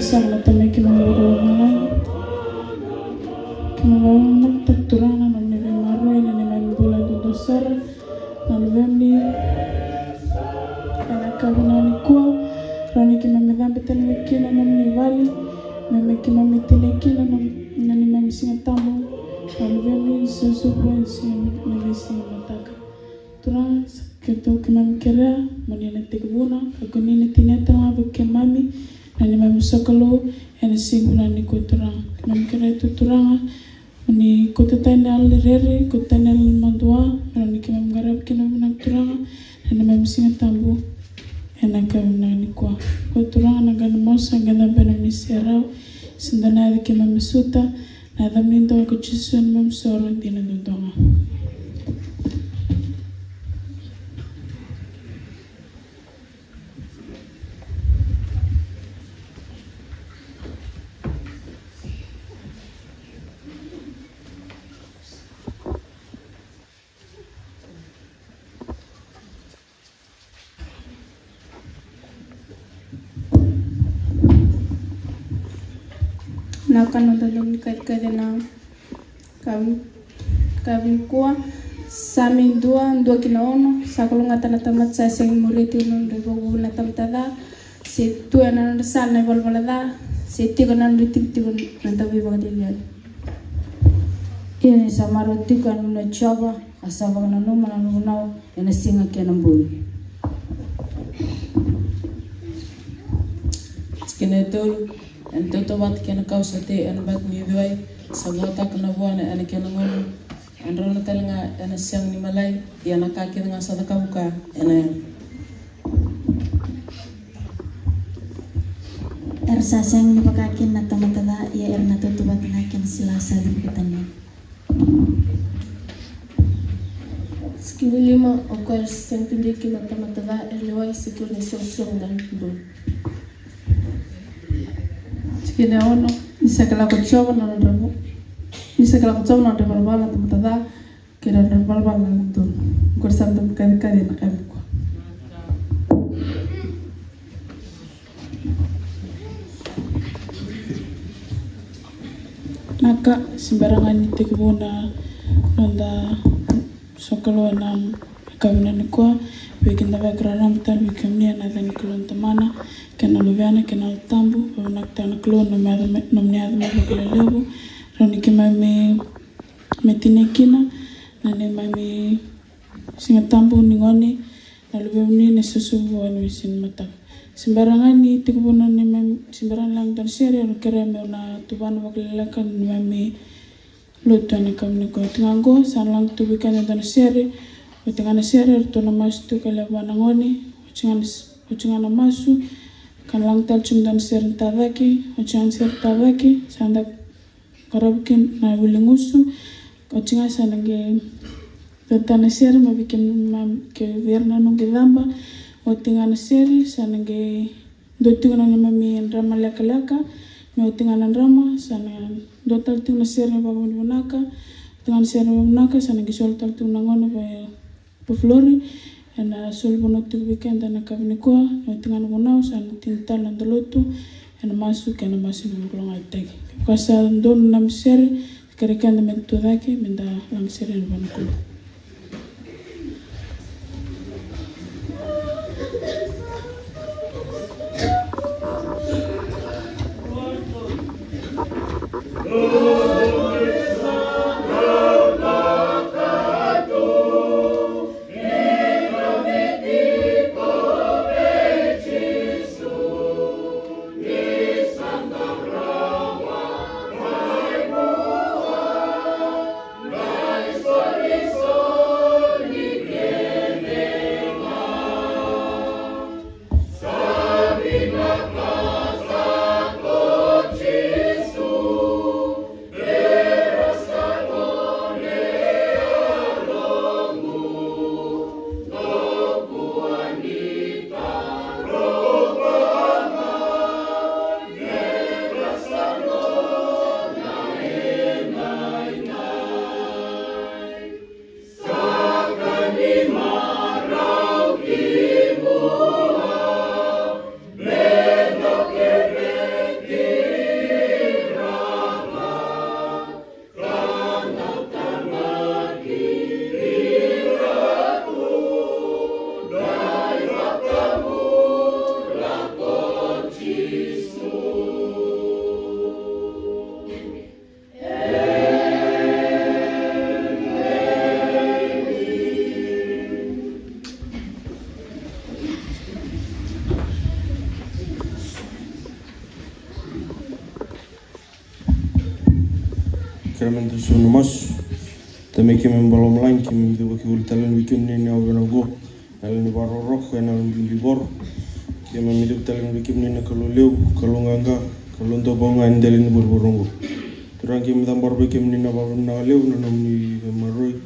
Sana también que me lo que me va a capturar na neve marro e na neve bola do docer na novembri na kabuna ni kwa rani que me dá betele me que na me vale me que me tele que na ni me singa tambo na novembri so poensi me se mataka turan que to que me querer monina te kubuna ko ni tineta ma ke mami nani mami sokolo ene singuna ni kuturang mami kere tuturanga ni kututane al rere kututane al madwa nani ke mami garab ke mami nak turanga nani mami singa tambu ene ke nani kwa kuturanga na gan mosa gana bena mi serau sindana ke mami suta na damni to ko chisun mami soro dina dudonga Nakan nonton kadena kami kuah sami dua kinaono sakulunga tana tamat sa sing muriti non rebo na tamtada si tu ana sal na balbalada si tigo nan ritik tigo nan tabi bagadian ini samaro tigo na chaba asaba na no mana no nau ena singa kenambui skenetol en toto wat kena kausa te en bat ni duai sabota kana buana en kena ngono en rona telanga en siang ni malai ya na ka kena sadaka buka en Ersa sang ni pakakin na tamatala ya erna toto bat na ken silasa di kitanya skini lima okor sentinde ki matamatava erlewai sikur ni sosong dan do kine ono nisa kala kuchoba na ndrabu nisa kala kuchoba na ndrabu bala tumtada kira ndrabu bala ndu kursan tum kan kadi na kan ko naka simbarangan ni tikubuna nanda sokolo na kamina ni ko bikin da background tal bikin ni na dan kulon tamana kena luviana kena tambu nak tan kulon no me lebu roni ke mami metinekina na ne mami singa tambu ni ngoni na luveni ne susu wani sin mata simbarangan ni tikubuna ni mami simbaran lang tan seri no kere me na tubana baklela kan mami lutani kamni ko tingango san lang tubikan tan seri Utingana seri to na masu tu kala wana ngoni uchingana masu kan lang tal chum dan ser tadaki uchan ser tadaki sanda karabukin na wilingusu kocinga sanange tantana seri mabikin ke verna nunge damba otingana seri sanange dotingana mami rama laka me otingana rama sana dotal tingna seri babon bonaka tingan seri bonaka sanange sol tal tingna ngono ba flori ana sol bono tu weekend ana kabniko otingana bonao sana tintal ndolotu ana masuk ngulong atek kasa don nam seri kerekan men tu dake menda lang seri bonako. Keramen tu sunu mas, tapi kami belum lain kami tu bagi ultalan weekend ni awal go, alam ni baru roh, alam ni libur, kami hidup talan weekend ni kalau leu, kalau ngangga, kalau untuk bangun dalam berborong go. Terang kami tambah weekend ni baru na leu, na ni maroi,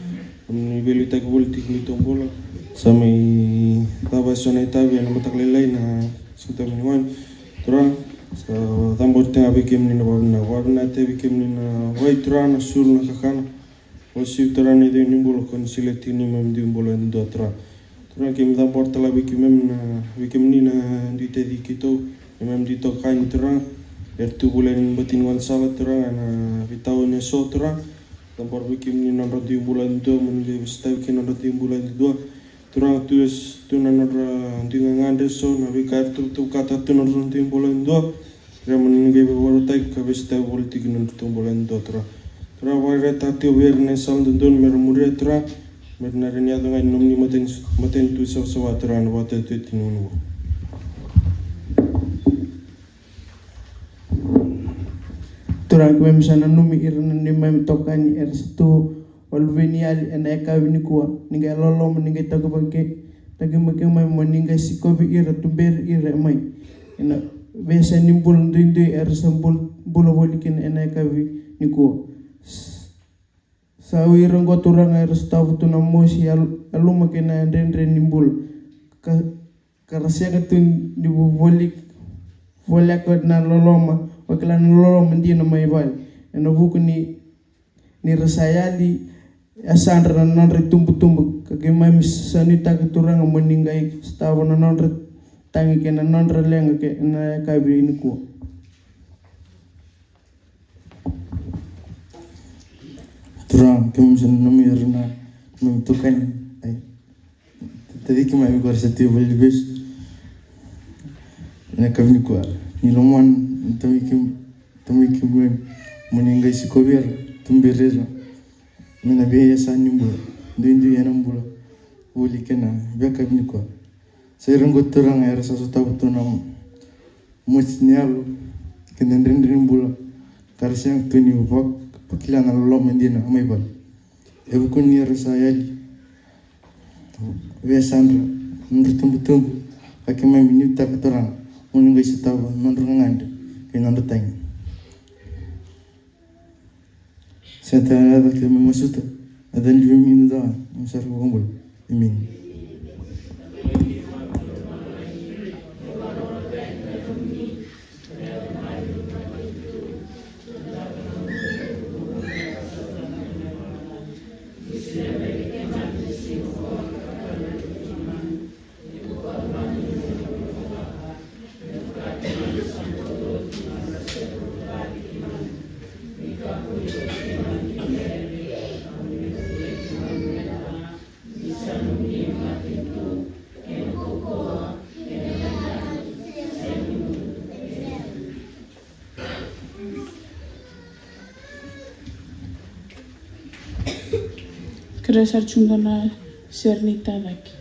ni beli tak politik ni tombola, sampai tabas sonai tabi, nama tak lelai na sudah minuan, terang. Tambah tengah bikin ni na warna te bikin ni na white rana sul na kakana wasi utara ni de ni bolo kon sileti ni mem di bolo ndo tra tra kim tambah tala bikin mem na bikin ni na di te di kito mem di to kain tra ertu bulan batin wan salat tra na vitau ne so tra tambah bikin ni na rodi bulan do men le stay kin rodi bulan do tra tu es tu na na di ngande so na bikar tu kata tu na rodi bulan do Ramen ngai baru tai kabis tai politik nan tumbolan dotra. Tra wara tati wer ne sal dun mer muria tra mer na renia ngai nomni maten tu sa tra na wata tu tinunu. Tra kwe misana numi irna ni mem tokani erstu olvenial eneka vinikua ningai lolo ningai tagabake tagabake mai moningai sikobi ira tumber ira mai ina Besa nimbul dindi sambul bulu bolikin enakavi niku sawi ranggo turang staff tu namosi aluma kena rendre nimbul karasya katun dibu bolik bolak na loloma wakilan loloma ndi na maibal eno buku ni rasayali asandra nan tumbu kagema misanita katurang meningai staff na nan tangi kena non releng ke na kabi ini ku Terang kami senang mirna menentukan tadi kami agak setiap beli bes na kami ni ku ni loman tami kami meninggai si kobiar tumbereza mana biaya sanimbu dindu yanam bula uli kena biar kami ni ku saya renggut terang air sesuatu tu nam musnyalu kendendrin bula karsang tu ni ubak pakilan Allah mendina amai bal ebu kun ni saya Vesandra bertumbuh-tumbuh pakai main minta keterang menunggu setahu nonrongan ke nonrotang Santa nada que me masuta. Adan de mim da. Não serve o gambol. Amin. Queria sarchunda na sernita daqui.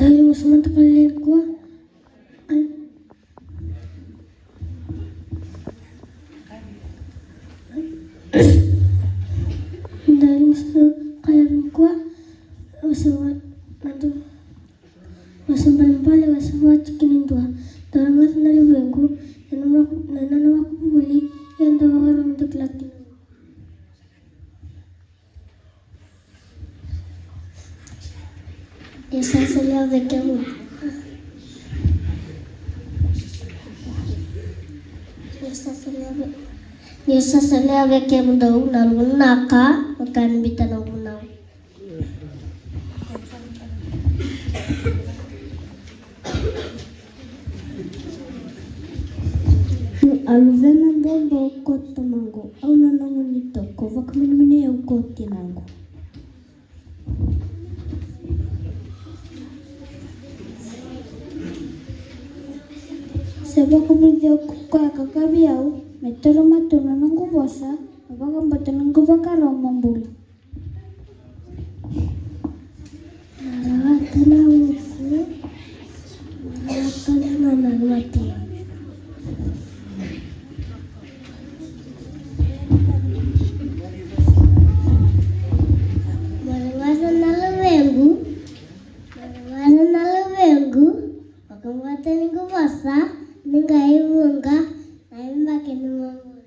Dali mo sa mga takalil ko. Dari kaya kuwa wasawat nanti wasambalan pale wasawat kinindwa darangat naliwengu nanana aku buli yang tawaran untuk laki. Esa sería de que Esa sería de que mudau naka makan bitan unau. Aluvena bombo kota mango au nanango nito ko vakamini au koti nango. Sebab kemudian kukai kakabiau, metero matuna nanggu bosa, abang batu nanggu bakar membuli. Narawat nawifu, narawat nanarwati. Marawasan naluwengu, bakang batu nanggu bosa. Ningai bunga, naik makin mambul.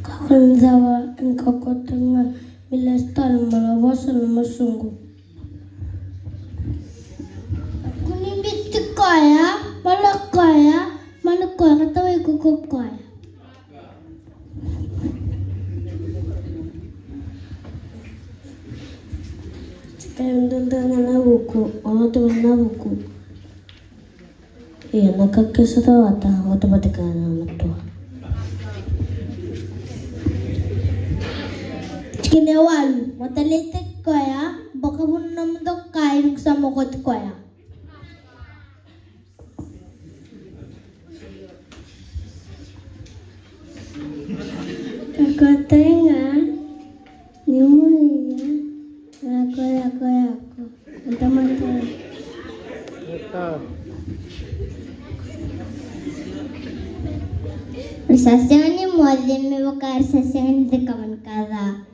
Kakak zawa, engkau tengah milastan malawasan masunggu. Aku nimbit kaya, mana kaya kata iku kaya. Sekarang tentang buku, orang tu mana buku? Iya, nak kisah tahu apa? Waktu baca anak tu. Cikini awal, mata letek kaya, baka pun nama tu kaya sama kot kaya. Aku tengah, ni mulia. Aku. Mata. Sasanya mualim me bakar sasanya de kawan kada.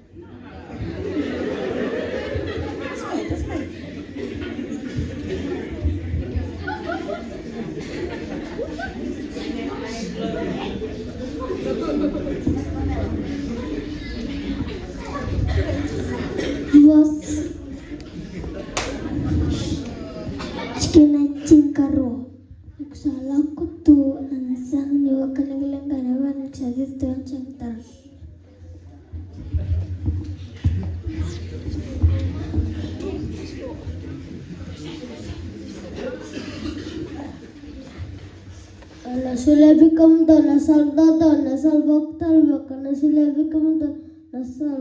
Karo, aku salah aku tu anak sang nyawa kalang-kalang kanawan saya tuan cinta. Nasulebi kamu tu nasal baktal bakal nasulebi kamu tu nasal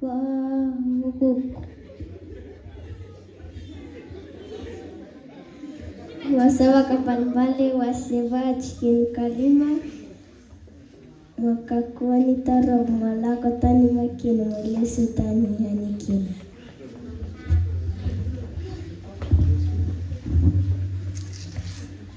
bakuk. Wasawa kapan balik wasiwa cikin kalima maka wanita roh malaka tani makin melesu tani yanikin.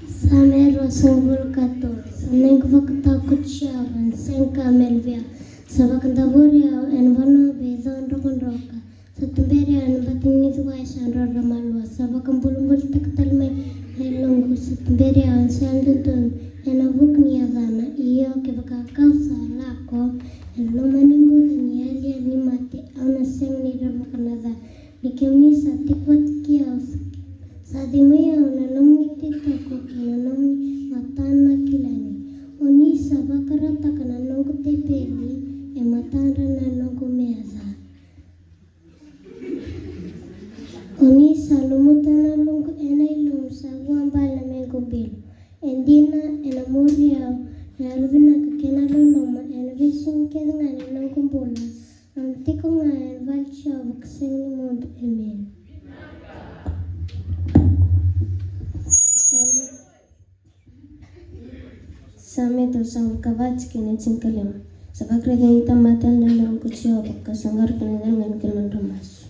Samero sungul kator saneng takut syawan sengka melvia sabak daburia envano bezon rokon roka satumberi an batin itu waisan roda malwa sabak kembulunggul taktalme Helong satumberi an sandutun enabuk niagana iyo ke bakakau salako elo manimbu nialia ni mate ana seng ni rabakanada nikemni satikwat kiaus sadimaya nanomni titako nanomni matana kilani oni sabakarata kana nongo tepeli e matana nongo meaza oni salumutana nongo enailum sagwambala mengobil endina enamuria Alvina kakena loloma elvisin kedanga nongo bola antiko nga valcha vakseni mod emen Sami to sam kavach kene cingkalem sabak regen tamatan dan kucio kasangar kene dengan kelon remas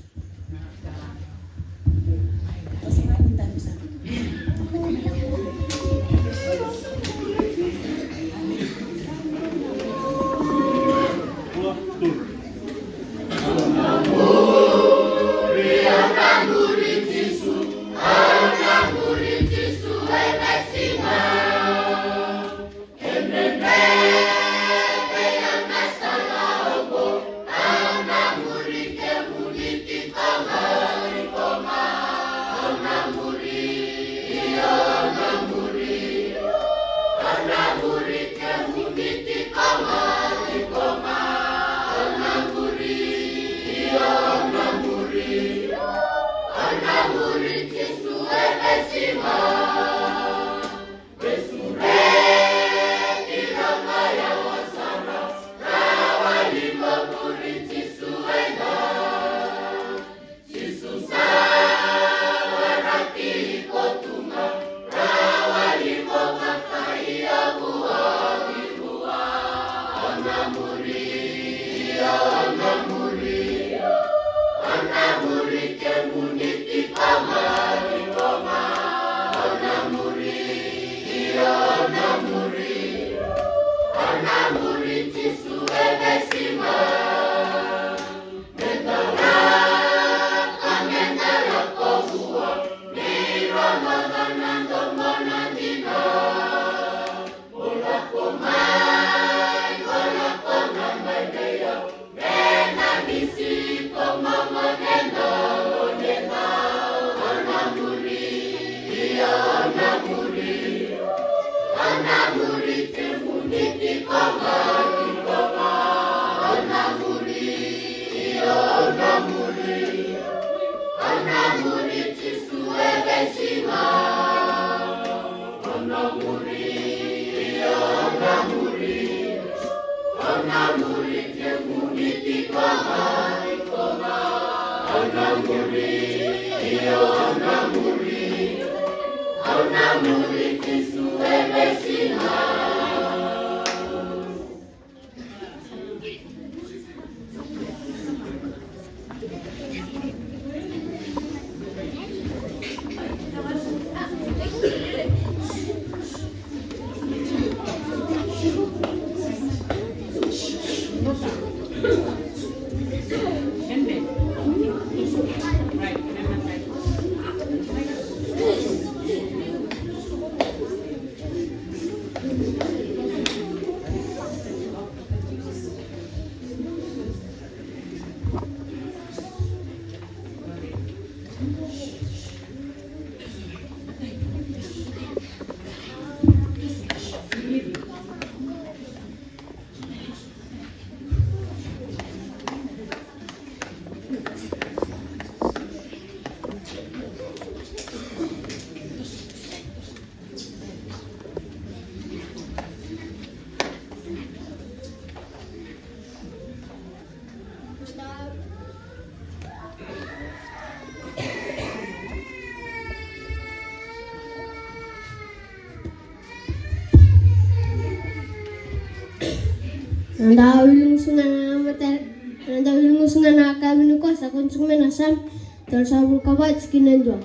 Nandawilungusungan na kami ko sa konsumen asam tal sabul kabat skinan dua.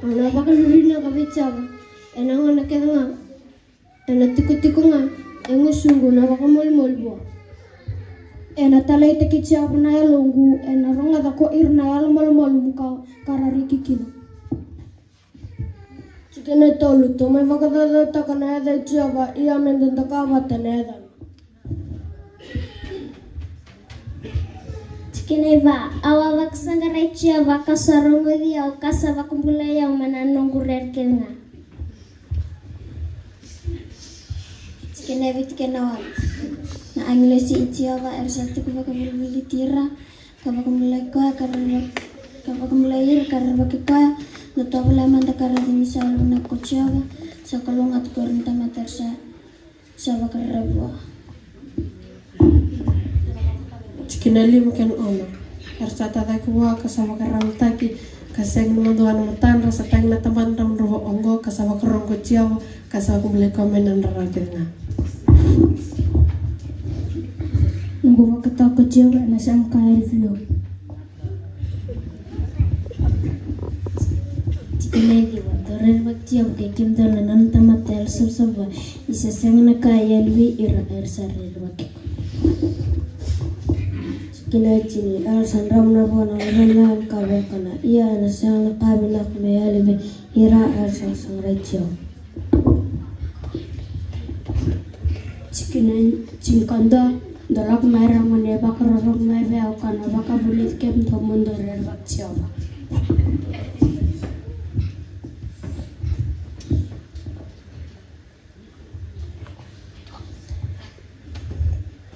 Ana pakalulin na kabit saba. Enang na kaya ena tiku-tiku nga engusungu na pakamol-mol bo. Ena talay tekit siya na yalungu ena ronga dako irna yalmol-mol muka kararikikin. Sikene tolu to may vakadada takana eda siya iya mendon takawatan eda. Kineva, awawak sangarai chia waka sarongo dia o kasa wakumbula yang mananong gurer kelna. Kineva tikenawan. Na anglesi itiawa ersati kuwa kabulbuli tira, kawakumbulai koa kawakumbulai karabakikoa, notobula manda karadimisa luna kochiawa, sakalungat korenta matersa sawakarabua. Kinali mungkin ono ersata taki wa kasawa karam taki kaseng numanduan matan rasa tang na taman ram roho ongo kasawa karong kochiaw kasawa kumule komen rarakirna Nunggu waktu kochiaw na sang kail view Kinali wa torer kochiaw kekim dolanan tamatel subsaba isa sang na kail vi ira ersarir wakik Cikina cini al sandram na bona na kabe kana ia na sang kabe na me alibe ira al sang rachio. Cikina cinkanda darak merah mane bakar rong mebe au kana baka bulit kem tomundo rer bakcio.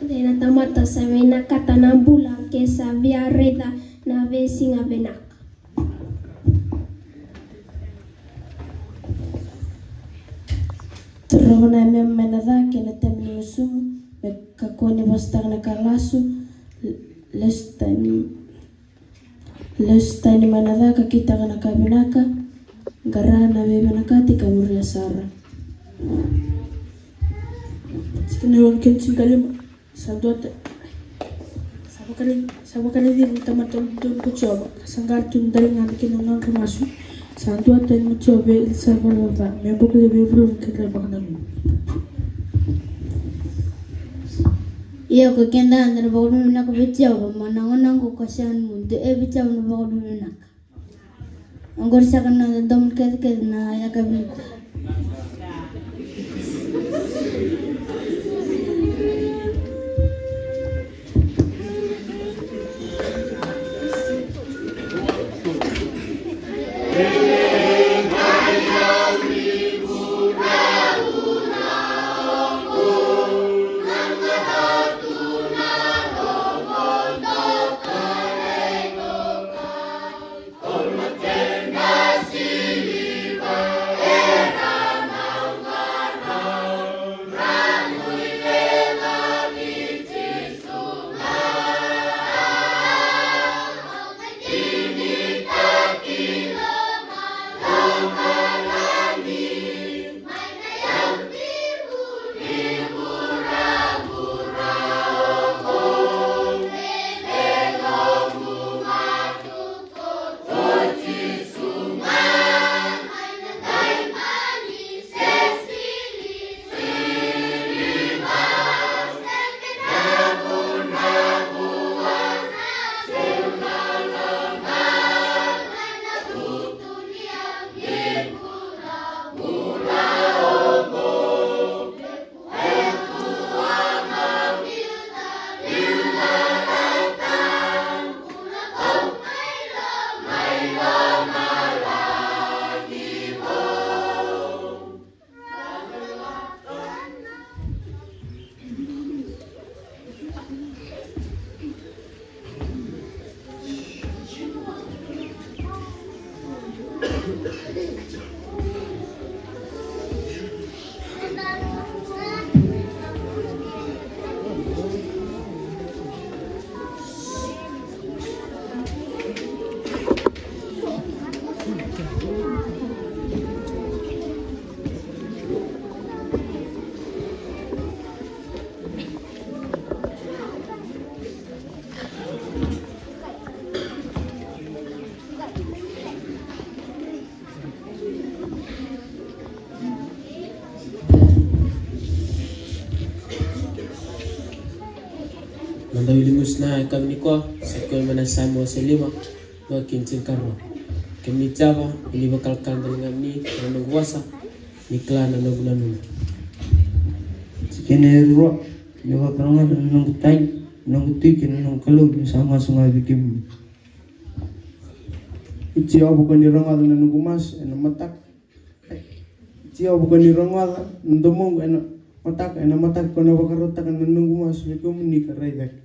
Dena tamata samena kata nambula ke savia reda na vesinga benak. Terona menada ke na temni musumu me kakoni bastang na kalasu lestani manada ka kita kana kabinaka garana be manakati kamuria sara. Cikina wakin cinkalima Sanduata sabakali din tamatol dun kucoba kasanggar tundal ngan kinangan kemasu sanduata mucobe il sabalava membuk lebe bro kita baknalu. Iya ko kenda andar bagulu na ko bicaw manangon ko kasan munde bicaw na bagulu na. Angor sa kana dom ket na ya kabita. Mandawili musna kami kwa sekolah mana sama selima makin cengkarno kami java ini bakal kandang kami nang kuasa niklan nang gunanu Cikina ruak ni bakarangan nang tai nang tikin nang kalau sama sungai bikim. Icia bukan dirangal nang gumas ena matak. Icia bukan dirangal ndomong ena matak kono bakarotak nang gumas bikum ni karaidak.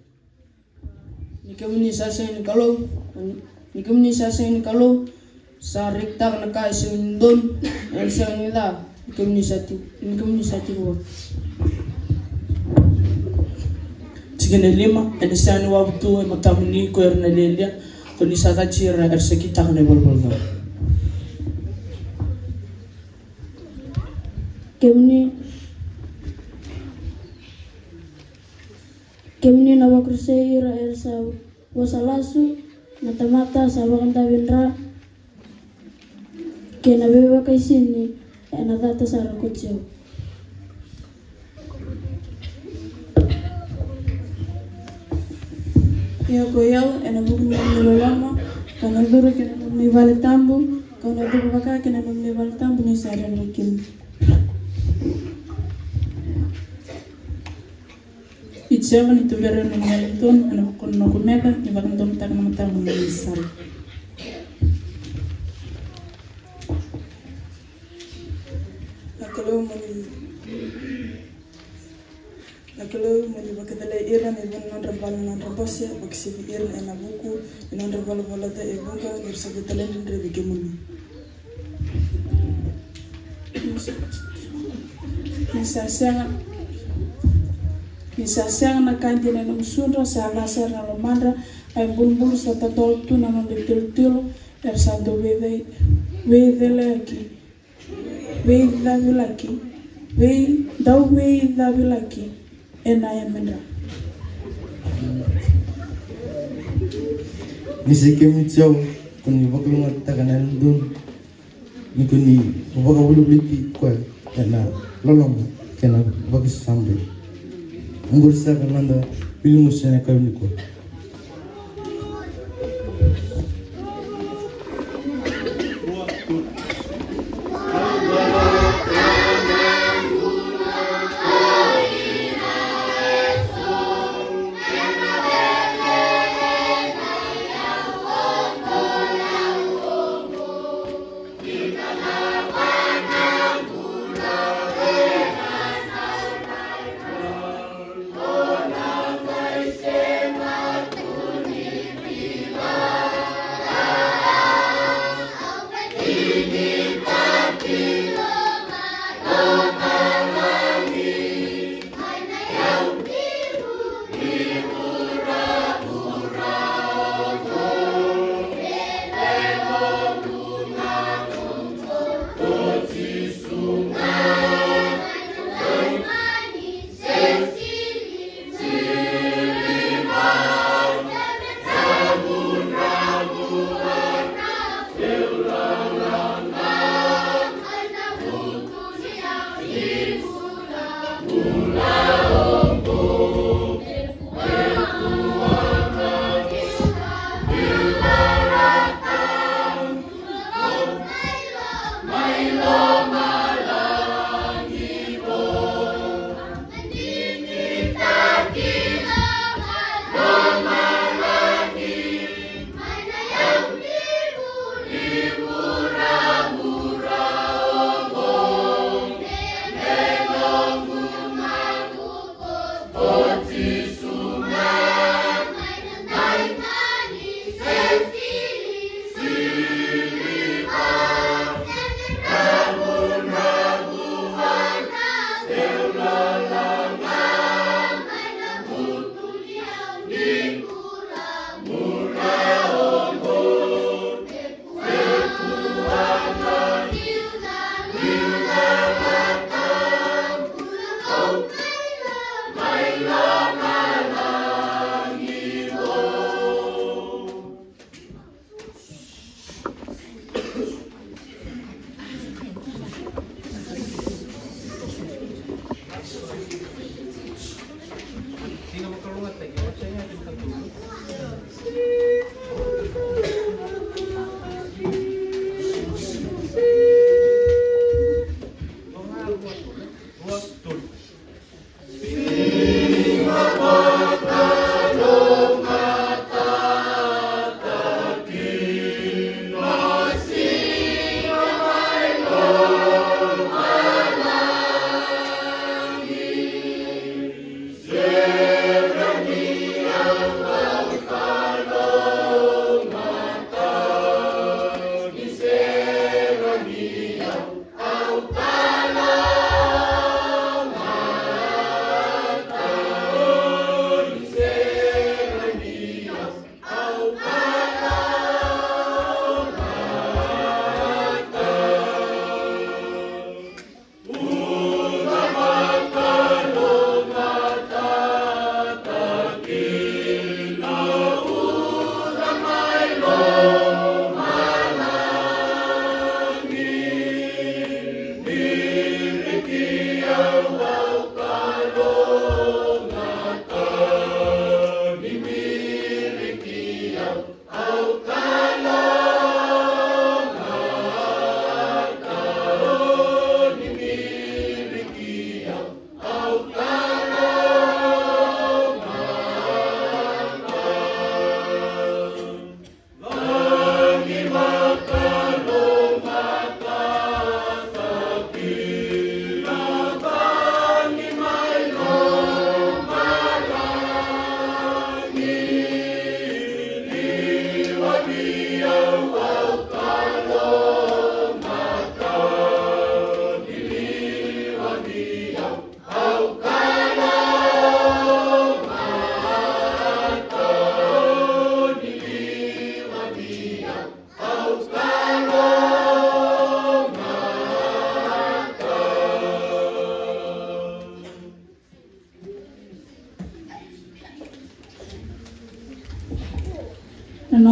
Nikamni sasa ini kalau sariktak na kai sundon en sang nila nikamni sati wo. Cikina lima en sani wabtu matamni ko erna lelia ko ni sata cira ersakita ne bolbol. Kemni na wakrusei ra ersa wasalasu na tamata sa wakanda winra ke na beba kai sini na data sa rakutsyo. ia goiau ena buku nilolama kana duru kena ni vale tambu kana duru baka kena ni vale tambu ni sare makin ichama ni tubere no ngalton ana kono kumeka ni bakandom tak na matambu ni sare Nakalo mani bakadala ira ni non rabal non rabosia baksibi ira ena buku non rabal balata e bunga ni sabitale ndre bikemuni Nisasang na kanti na nungsundra sa lasar na lomandra ay bulbul sa tatol tu na nong ditil-til sa do wede lagi wede lagi ena ya mendra Nisikemi chau kuni bakulunga taganan dun nikuni baka bulu bliki kwa ena lolong kena baki sambe ngursa kananda pilmu sene kami ko Till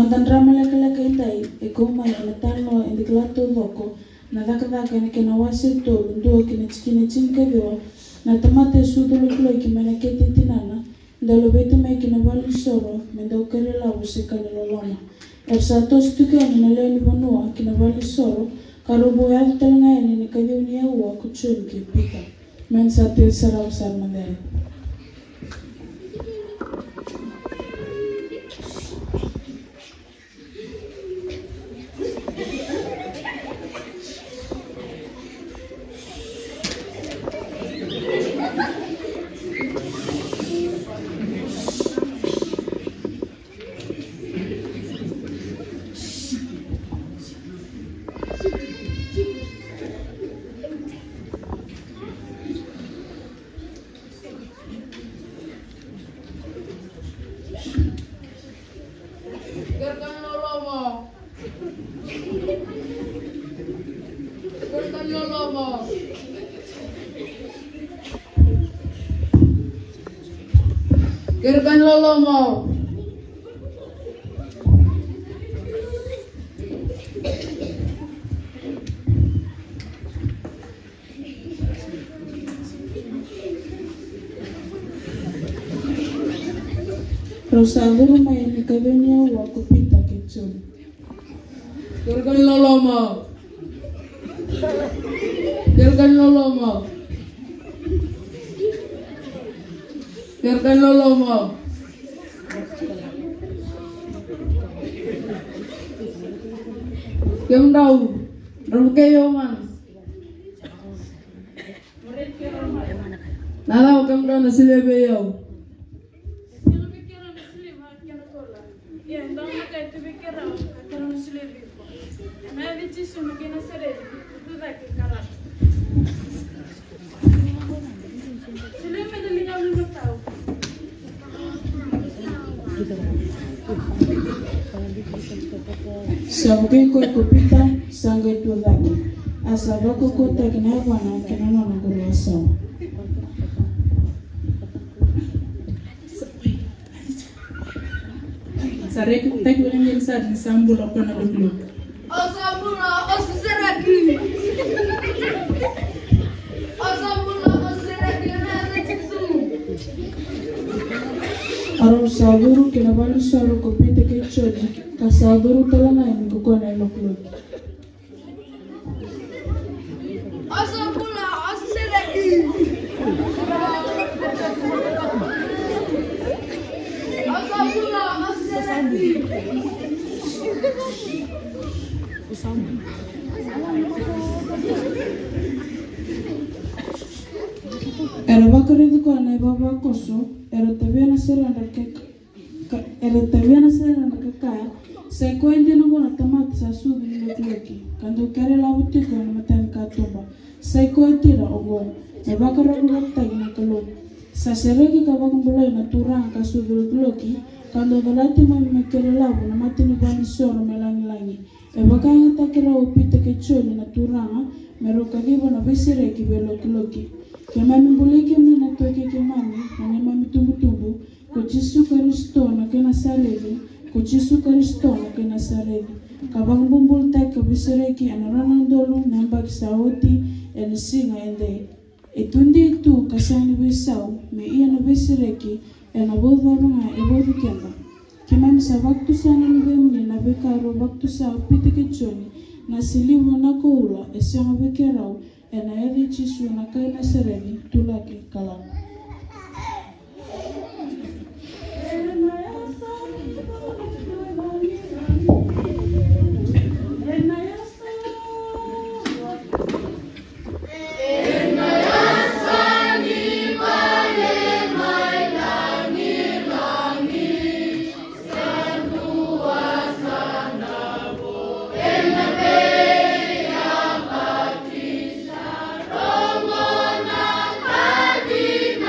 Mantan drama laka itai e koma na talo e diklato loko na daka na kena wasi to ndo kena chikine chinka vio na tamate sudolo kulo ki mana kete tinana ndalo bete mai kena wali soro menda ukare la usika ni loloma sato stuke na leo ni vanua kena wali soro karobo ya talanga ni kavio ni au kuchun ki pika men sate sarau sarmandai. Gergan lolomo. Rosaldo mai ni kavenia wa kupita kichuni. Gergan lolomo. Gergan lolomo. Gergan lolomo. Kemdau, rumkeyo man. Nada kemdau nasilebe yo. Sabuke ko kupita sanga itu lagi. Asabako ko tagina wana kenano ngoro sawa. Sarek tek ulen sa sambulo ko na dulu. Asambulo osseraki. Asambulo osseraki na tsu. Aro saburu kenavali soro kupita kichoni. Kasaburu talana ni kukona loklo. Asambulo osseraki. Asambulo osseraki. Era bakaridu ko na baba koso era tabia na seranda kaya sai ko indi no na tamat sa subi ni loki kando kare la uti ko na matan ka tumba sai ko tira ogo e bakaridu ko na kalo sa sereki ka bakumbula na turang ka subi loki kando dolati me kere la na matini bani soro melangi e bakanga takira upite ke choni na turanga meroka vivo na besireki loki kama mbuleke mna toke kemani na mami tumbu ko Jesu Kristo na kena sarevi ko Jesu Kristo na kena sarevi kabang bumbul tak ka bisireki anarana ndolo namba sauti en singa ende etundi tu kasani bisau me ia na bisireki en abodha nga ebodhi kenda kama sa waktu sana nibemni na bekaro waktu sa pite kechoni na silimu na koula esema bekerau ena eri Jesu na kaina sereni tulake kalana. Romo na kadima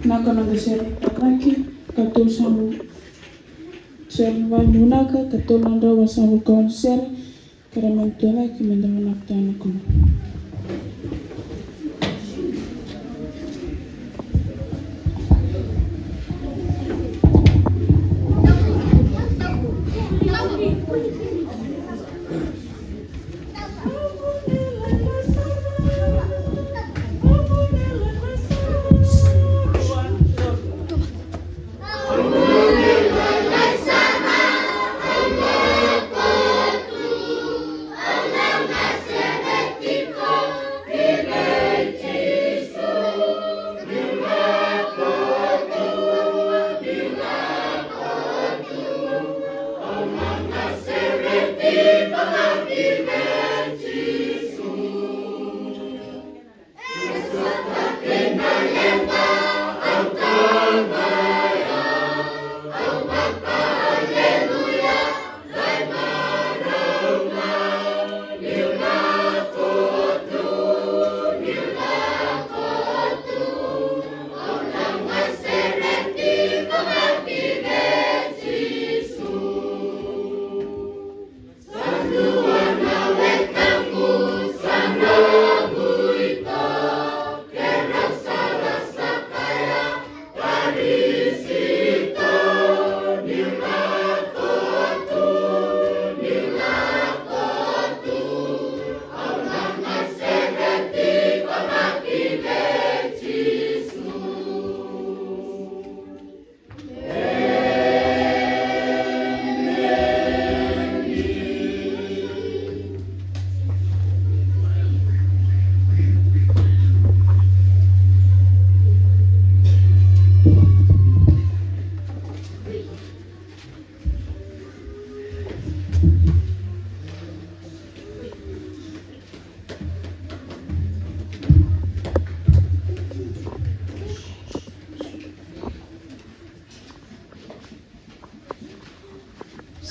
Naka nanga seri takraki katul samu seri vai munaka katul nanda wasamu kawan seri karena tuala ki mendalam tana kuno.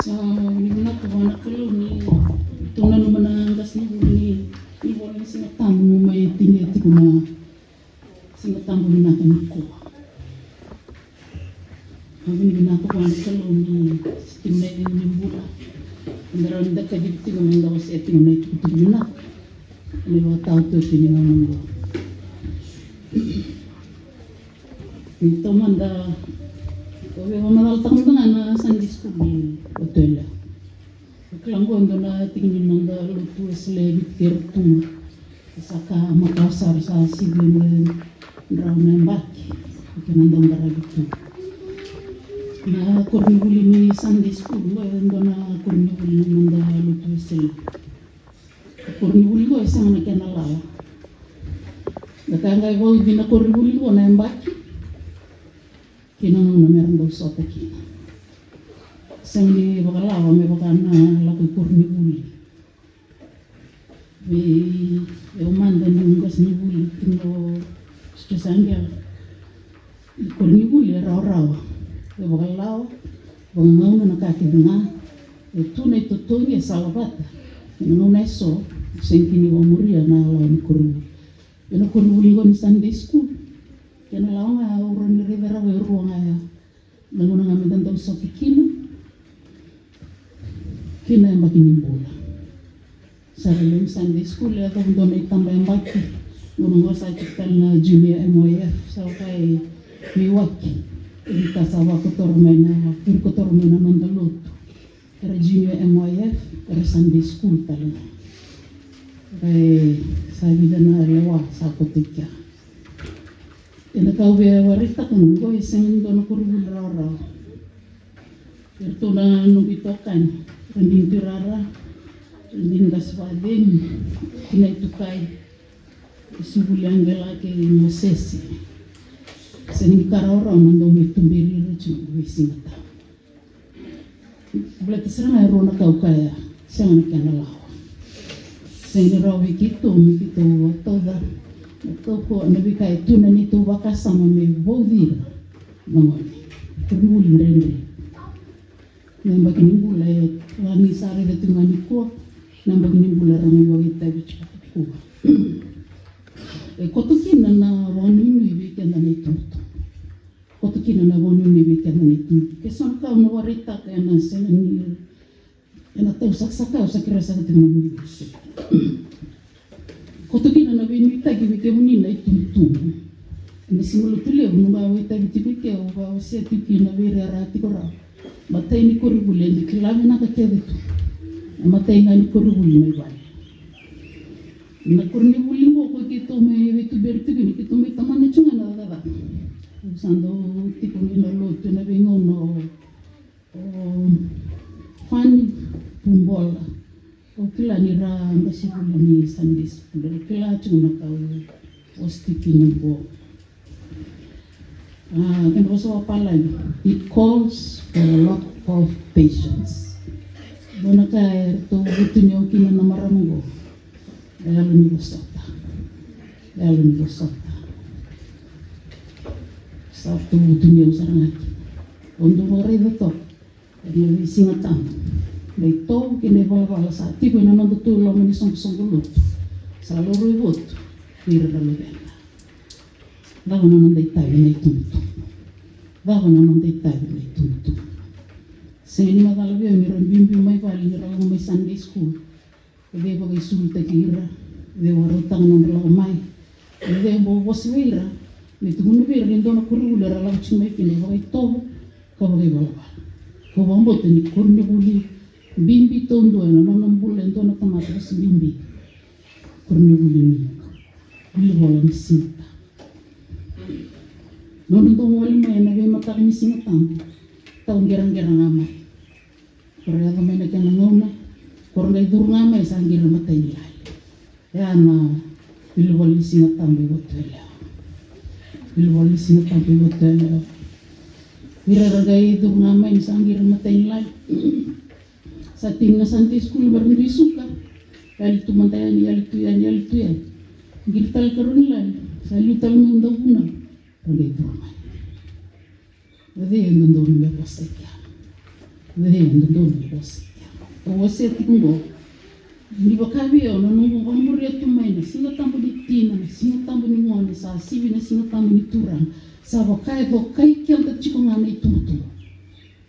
Sa nuna ko na kulo ni tuna no manangas ni wala sing tamu may tineti ko na sing tamu na ko. Amin na ko na kulo ni tinay ni bula. Ndaron da ka dito ko nang dawas eting na ito na. Ni wa tao to tiningan mo. Ito man da Oke, mamal takam na Sunday school ni hotel. Kelang na tingin nang da lutu sele bitir tuma. Saka makasar sa sigin draw na baki. Kinandang barabitu. Na kornibuli ni Sunday school na kornibuli nang da lutu sele. Kornibuli ko isang na kenala. Nakangay ko din na kornibuli ko na baki. Kinang meron daw sa kina. Sang di bakalawa may baka na lakoy kurni uli. May umanda ng gas ni uli. Tino sasangya. Kurni uli raw-raw. May bakalawa. Bangaw na nakakidunga. Tunay tutunya sa labata. Nung neso. Sang kiniwamuria na lawan kurni. Yung kurni uli ko ni Sunday school. Kaya nalaw nga, urang ni Rivera, ruang nga, nangunang amin dandaw sa pikino, kina yung makinimbula. Sarili Sunday School ya to ndo itamba mbaki. Nungo sa chital na junior MOF sa kay miwaki. Ita sa wakotormena mandalut. Era junior MOF, era Sunday School talaga. Kay sabi na lewa sa kotikya. Inakawe warita kung go isang doon ko rin rara. Ito na nung itokan, randing tirara, randing gaswadin, kinaitukay, isubuliang galaki Mosesi. Saning karora nandong may tumbiri rin yung wisingata. Bulat sarang ayro na kaukaya, siya nga nakanalawa. Sa inirawi kito, toda. Toko nabi kay tuna nito baka sama may bodir nangoni kurulin rende namba kinibula wani sare da tungani ko namba kinibula rami wagi tabi ko kotukina na wani ni weekend na ito kotukina na wani ni weekend na ito keson ka no warita ka na sen na tau saksaka sakira sa tungani kotukina na binita gibike munina ituntu nisimulu tule ununga wita bitibike uba wasia tikina vire arati kora matai ni koribule ndi kilame na kakevitu matai ngani koribule mai bale na korni bulimbo ko kito me vitu bertu ni kito me tamane chunga na dada usando tipo ni no lotu na bingo no fani pumbola kila nira ngasibula ni Sunday School kila chuna ka ostipini bo kan so pala it calls for a lot of patience bona ka to butunyo kina na maramongo dalo ni bosota sa to butunyo sarangati ondo ore to ni singatan May to kinebala sa tipo na nandutulo mo ni song-song sa loribot tira na lubela daw na nanday tayo na itunto sa ini matalabyo ni rambimbi may pali ni ralang may Sunday School ide bagay sulta kira ide warutang ng ralang may ide bobos wira may tugunu wira lindo na kurula ralang chimay kinebagay to kabagay balabal kabambot ni kurni buli bimbi tondo na non bulen to na tamata sa bimbi kurni bulini bili wala misinta non to wala may na be mata ni singatang taong gerang-gerang ama kaya may nagkanangona kornay durng ama sa ngir matay nila ya na bili wala singatang be wotela wiraragay durng ama sa ngir matay nila sa ting na Sunday School baru disuka kali tu mantayan yalitu yan girtal karun lang sa lutal mundo una pagay durmay dede ndondo ni bosaya o wase tingo ni bakabi o no ngomuri tumay na singa tambo ni tina singa tambo ni ngone sa sibi na singa tambo ni turang sa bakai kiam ta chiko ngana itumutu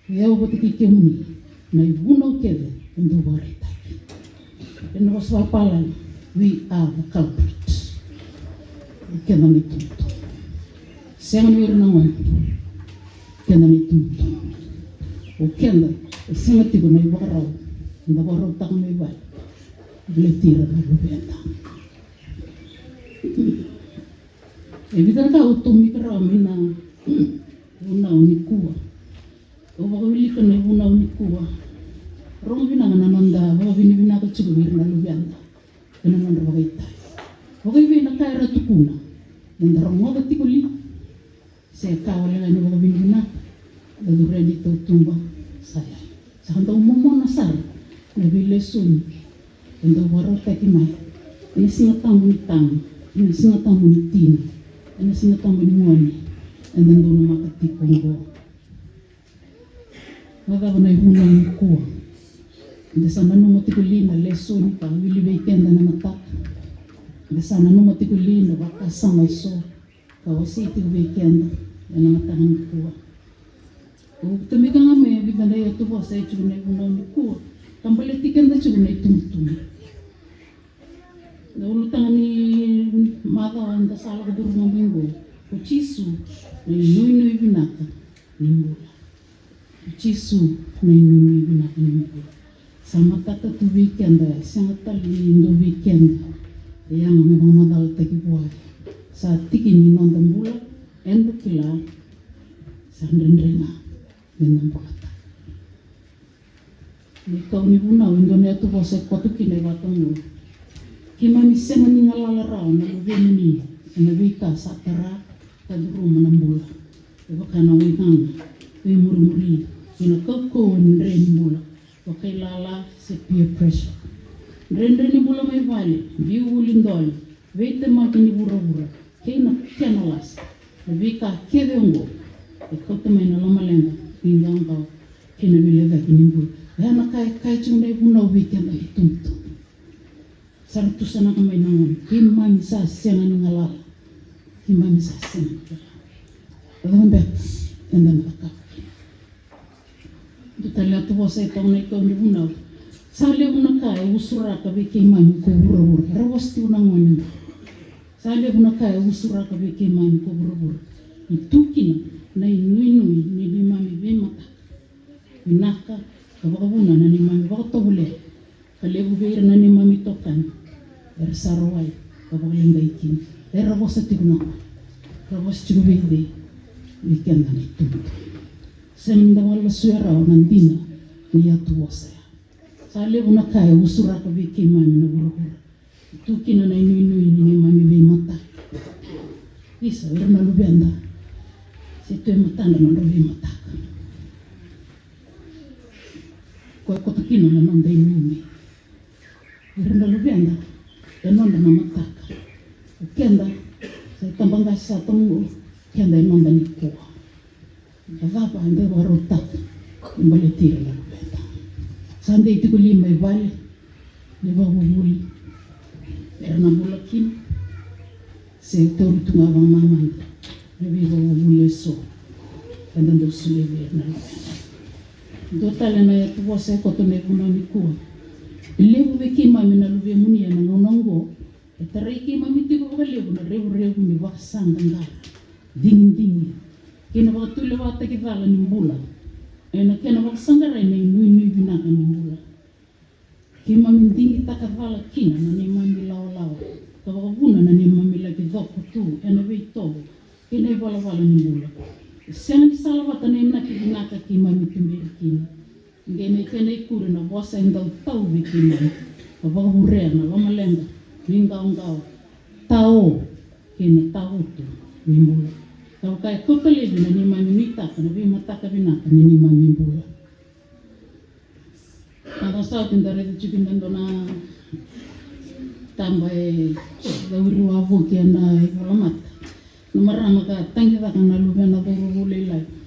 ya o botiki kemuni na ibuno kede ndo barita eno waswapalan we are the culprits kena mitunto sengan wir nangon kena mitunto o kenda senga tigo na ibaraw nda baraw tak may bay bletira na rubenta ebitan ka utomi kara mina una unikuwa o bakawili ka na una unikuwa rong binangan nanda bawa bina ka chugwir na lubenta kana nanda bagaita bagay bina kaira tukuna nanda rong mo batikuli se kawala ni bawa bina lalu ready to tumba saya sahanta umumon nasar na bilesun nanda waro takimay ini singa tamu ni tang ini singa tamu ni tina ini singa tamu ni ngoni and then doon makatipong ko magaba na ihunang ko Ida sana no matikulina lesson pa wili weekend na matak. Ida sana no matikulina baka sama iso kawasi ti weekend na matahan ko. O tumi ka nga may bibanda ya to sa ichune uno ni ko. Tambale tiken da chune tumtum. ulutangani mada anda sala ko duru mabingo ko chisu na nui binaka nimbula chisu na nui binaka nimbula sama tata tu weekend sangat tali indo weekend yang memang madal taki buat saat tiki ni nonton bula endo kila sandrena dengan bolata ni kau ni buna Indonesia tu bose kotu kine batong kima misema ni ngalala rao na lubeni na wika satara kaduru manambula eba kana wikang we murmuri ina koko ndre ni bula wakailala se peer pressure ndre ni bula mai vale biu ulindol veite makini bura kena las na wika kedengo e kota mai na lamalenga inganga kena bilega kini bula yana kai chunde buna weekend hituntu sartu sana kamay nangon himami sa sena ni ngalala himami sa sena alam bet endan taka dutala to bosa ito na ikaw ni bunaw sali una kay usura ka bi kay mami ko buro rawasti una ngon sali una kay usura ka bi kay mami ko buro itukin na inui ni mami be mata inaka kababuna na ni mami ba to bule kalebu beir na ni mami tokan sarwai kabaling daikin rabos tigno rabos chubide weekend na ito senda wala suara nandina ni atuwasa sale una kaya usura ka biki mami na buru tu kina na inu ni mami be mata isa irna lubenda situ mata na be mata ko kina na nanda inu irna lubenda enonda na mataka ukenda sa tambanga sa tamu kenda enonda ni kuwa baba ande warota mbale tira la beta sande iti kulima ibale ne ba bubuli erna bulakin se toru tunga ba mama ne bi ba bubuli so enda ndo sule na do tale na ya tuwa se ko to ne kuna ni kuwa lebu beki mami na lube muni ya na ngonongo etariki mami tiko ba lebu na rebu ni wasanga ngara dingin kena ba tule ba ta kidala ni mbula ena kena ba sangara ni nui binaka ni mbula ki mami dingi takadala kina na ni mami lao ka ba buna na ni mami la ki doko tu ena be to kena bala ni mbula sena ki sala ba ta ni na ki binaka ki mami tumbiri kina ngene kena ikure na bosa indau tau bikina baba hurre na lamalenga ngao tao kena tau tu nimbula tau kai kokale bina ni mami nita kana bi mataka bina kana ni mami mbula kada sa tindare de chipinda dona tambai dauru avu kiana ikolamat namarama ka tangida kana lubena dauru lelai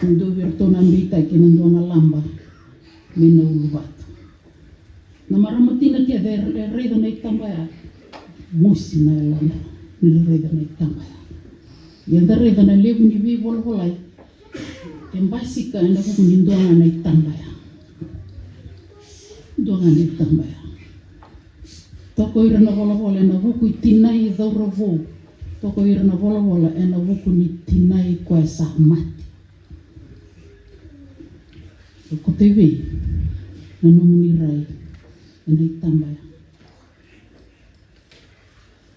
ndo virtona mbita kina ndona lamba mina ulubat namaramatina kia reida na itambaya musi na landa ni reida na itambaya yanda reida na lebu ni bi volvolai embasika enda ku ni ndonga na itambaya toko ira na vola na buku tinai dauravo toko ira na vola ena buku ni tinai kwa samati ko teve na nomuni rai ena itambaya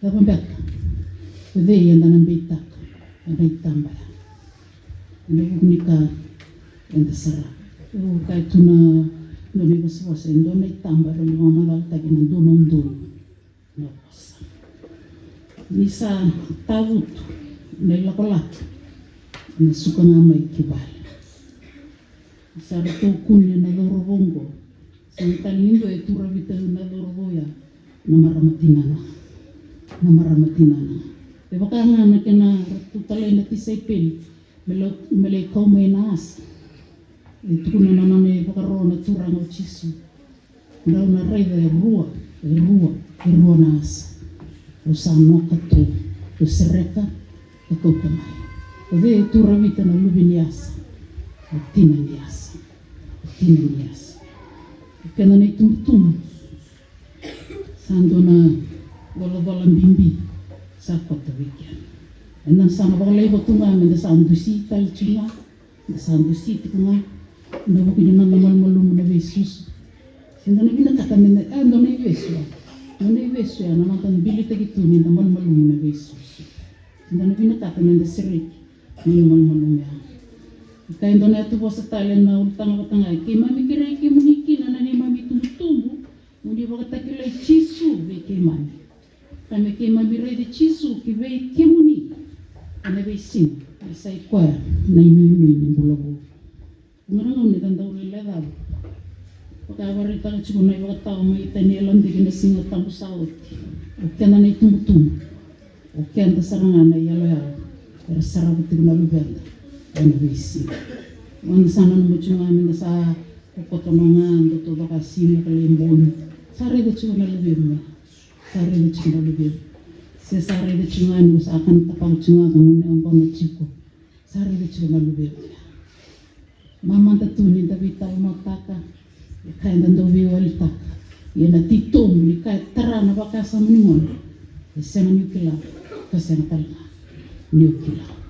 dapat beka ode yanda na betak ena itambaya ena buku nika enda sara kai tuna noni bos ndona itamba ro mama dal tagi ndono na bosa nisa tavut nella kolat ni suka ngama ikibale sara to kunya na loro bongo santa lindo e tura vita na loro boya na maramatinana e baka ngana kena tutale na tisepel mele kome nas itu kuna nane pakaro na turang o chisu ndau na raida rua nas usano kato usereka ekokamai ode turavita na lubinias tina nias kana ni tum sandona bola bimbi sakota weekend. And then sana bakalay batunga men sandusi talchunga, sandusi tikunga, na bukid na malmalum na Jesus. Sinda na binakata men no na Yesu. No na Yesu ya na tan bilita gitu men na malmalum na Jesus. Sinda na binakata men sirik ni malmalum ya. Kaya doon na ito po sa talen na utang batangay. Kay mami kiray kay muniki na nani mami tumutubo. Muni ba katakilay chisu be kay mami. Kami kay mami ray de chisu kay kay muni. Ana be sin. Isa ikwa na inuinuin ng bulago. Ngarang ni tanda uli leda. Pagkawarita ka chigo na iwa tao may itanialan di kinasingat ang usawat. O kaya na itumutubo. O kaya na sarangan na yalo-yalo. Pero sarap ito na lubenda. Ano bisi, ang sana naman yung amin sa kukotonongan, dito baka sino kalimbon, sari da chunga na lubim mo, sari da chunga na lubim, sari da chunga mo sa akan tapang chunga kung ang pangachiko, sari da chunga na lubim. Mamang tatunin tabi tayo mataka, kaya nandawi walitaka, yan na titom, kaya tara na baka sa maningon, kasi nga nyukila, kasi nga talaga, nyukila.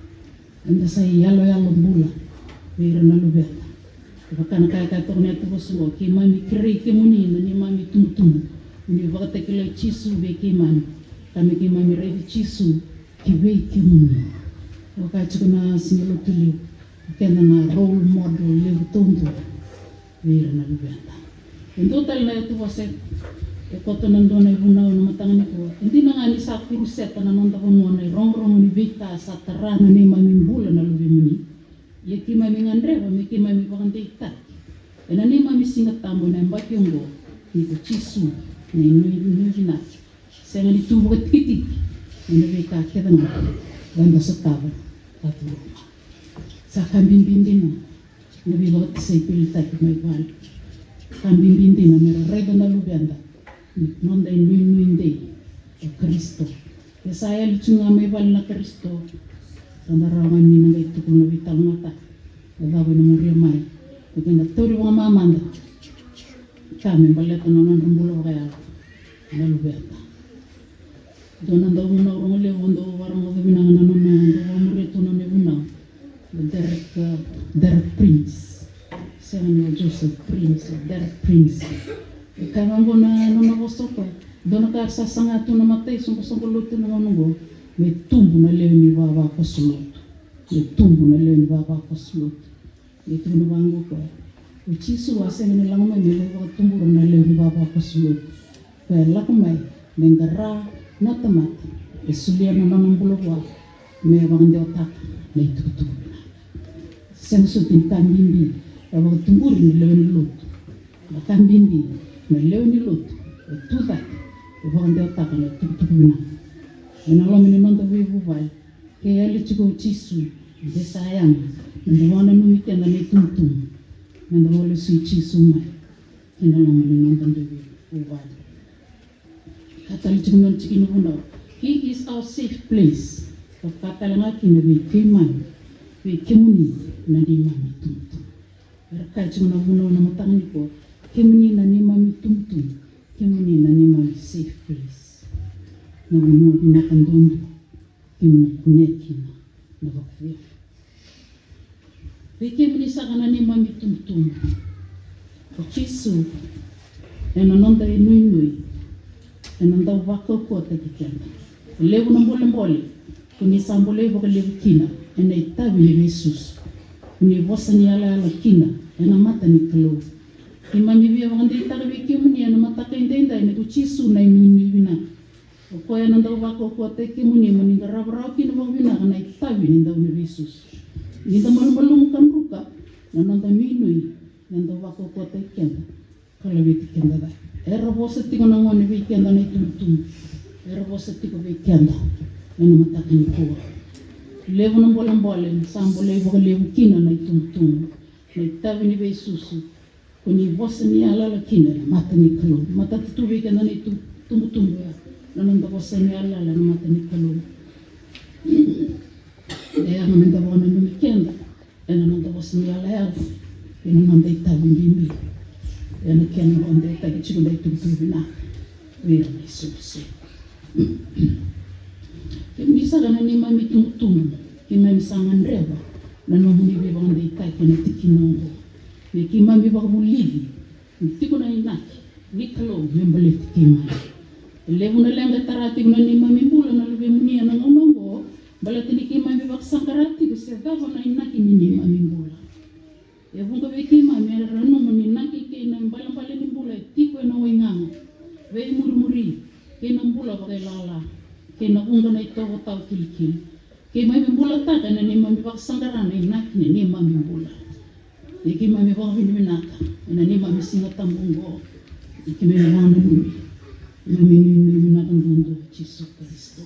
Anda sa yalo bula wira na lubeta baka nakaya to na to so ki mami kiri ki muni na ni mami tumtum ni baka kila chisu be ki mami kami ki mami re chisu ki be ki muni baka chukuna sinelo tuli kena na role model le tondo wira na lubeta endo tal na to wase koto nando na ibuna na matangan ko hindi na nga ni sa kuruseta na nanda ko mo na rong ni vita sa tarana ni mamimbula na lubi muni yaki mami ngandre wa miki mami pakantita ena ni mami singat tambo na mbaki ngo ni ko chisu ni nui na senga ni tubo titik ni vita keda na ganda sa taba atu sa kambing na bibat sa ipilita ki may bal kambing na mera reda na lubenda non dai nuin dei Kristo. Ya saya lucunga may bal na Kristo. Sandarangan ni nang itu kuno vital mata. Dawa ni muria mai. Kaya tori wa mamanda. Kami balet na non rumbulo kaya. Nalu beta. Donan daw na urong le wondo warang mo binang na non na muria to na nebuna. Derek Prince. Samuel Joseph Prince, Derek Prince. Kaya mo na gusto ko, doon nakasasanga ito na matay, sungkosong luto na manungo, may tumbo na leo ni baba ko sulot. May tumbo na leo ni baba ko sulot. Ito na bango ko. Uchisu wasa nga nilang may nilay tumbo na leo ni baba ko sulot. Kaya lakamay, nenggara na tamat, isulian na nanong bulogwa, may mga otak na itutubo na. Sengsutin kambimbi, kaya tumburin ni leo ni luto. Kambimbi, may leo ni luto, tutak, ibang otak na tutubo na. Alam mo naman daw ibubay, kaya lichiko chisu, hindi sayang, nandawa na numikan na tumtum, nandawa si chisu may, alam mo naman daw ibubay. Kata lichiko ng chikinubunaw, he is our safe place. Kata lang akin na kiman, kimuni na di mami tumtum. Pero kahit yung nabunaw na matangan ko, kimuni na ni mami tumtum, kimuni na ni mami safe place. Nabunaw binakandondo, kimunakunet na bakfya. Kimuni sa kanan ni mami tumtum. Chisu, nanonda inui, nanonda wako ko takikian. Levo na mbole, kuni sambole boka levo kina, ena itabi ni Jesus. Kuni bosa ni ala kina, ena mata ni kalo. Imami bia wangandi itabi kimuni ena mata kainda ena kuchisu na inui bina. Ko ena nda wako ko takimuni muni garabra kina bina kana itabi ni nda ni Jesus. Ni nda malum kan ruka, nanonda minui, nanda wako ko takian. Kalau weekend ada, bosa tiko na ngone weekend na itumtum. Bosa tiko weekend, ena mata kan ko. Levo ng bolang-bolang, sambo levo ka levo kina na itumtum. Na itabi ni Jesus, kuni bosa niya alala kina, mata ni kalong. Mata titubi ka na itumtum ya. Nananda bosa niya alala na mata ni kalong. Kaya nananda bosa na weekend, nananda bosa niya alala. Nananda itabi bimbi. Yan kian mo onde tagi chigo dai tumtubi na wirna isusu. Bisa kana ni mami tumutum, kimami sangan reba, na nomuni bebang de itai kana tikinongo. Ni kimami bakabulili, tiko na inaki, nikalo membele tikimani. Levu na lenga tarati kuna ni mami mbula na lube munia na ngonongo, bala tiniki mami baksankarati kusedava na inaki ni mami mbula. Evunga beki mami rano muni naki ke na mbala ni mbula tiko na wainganga. Vei muri ke na mbula bakalala. Ke na unga na ito tau kilikili. Ke mami mbula taka na ni mami baksankarana inaki ni mami mbula. Iki mami bakabiniminaka, na ni mami singa tambungo. Iki mami numi. Mami minaka ngundo Yesu Kristo.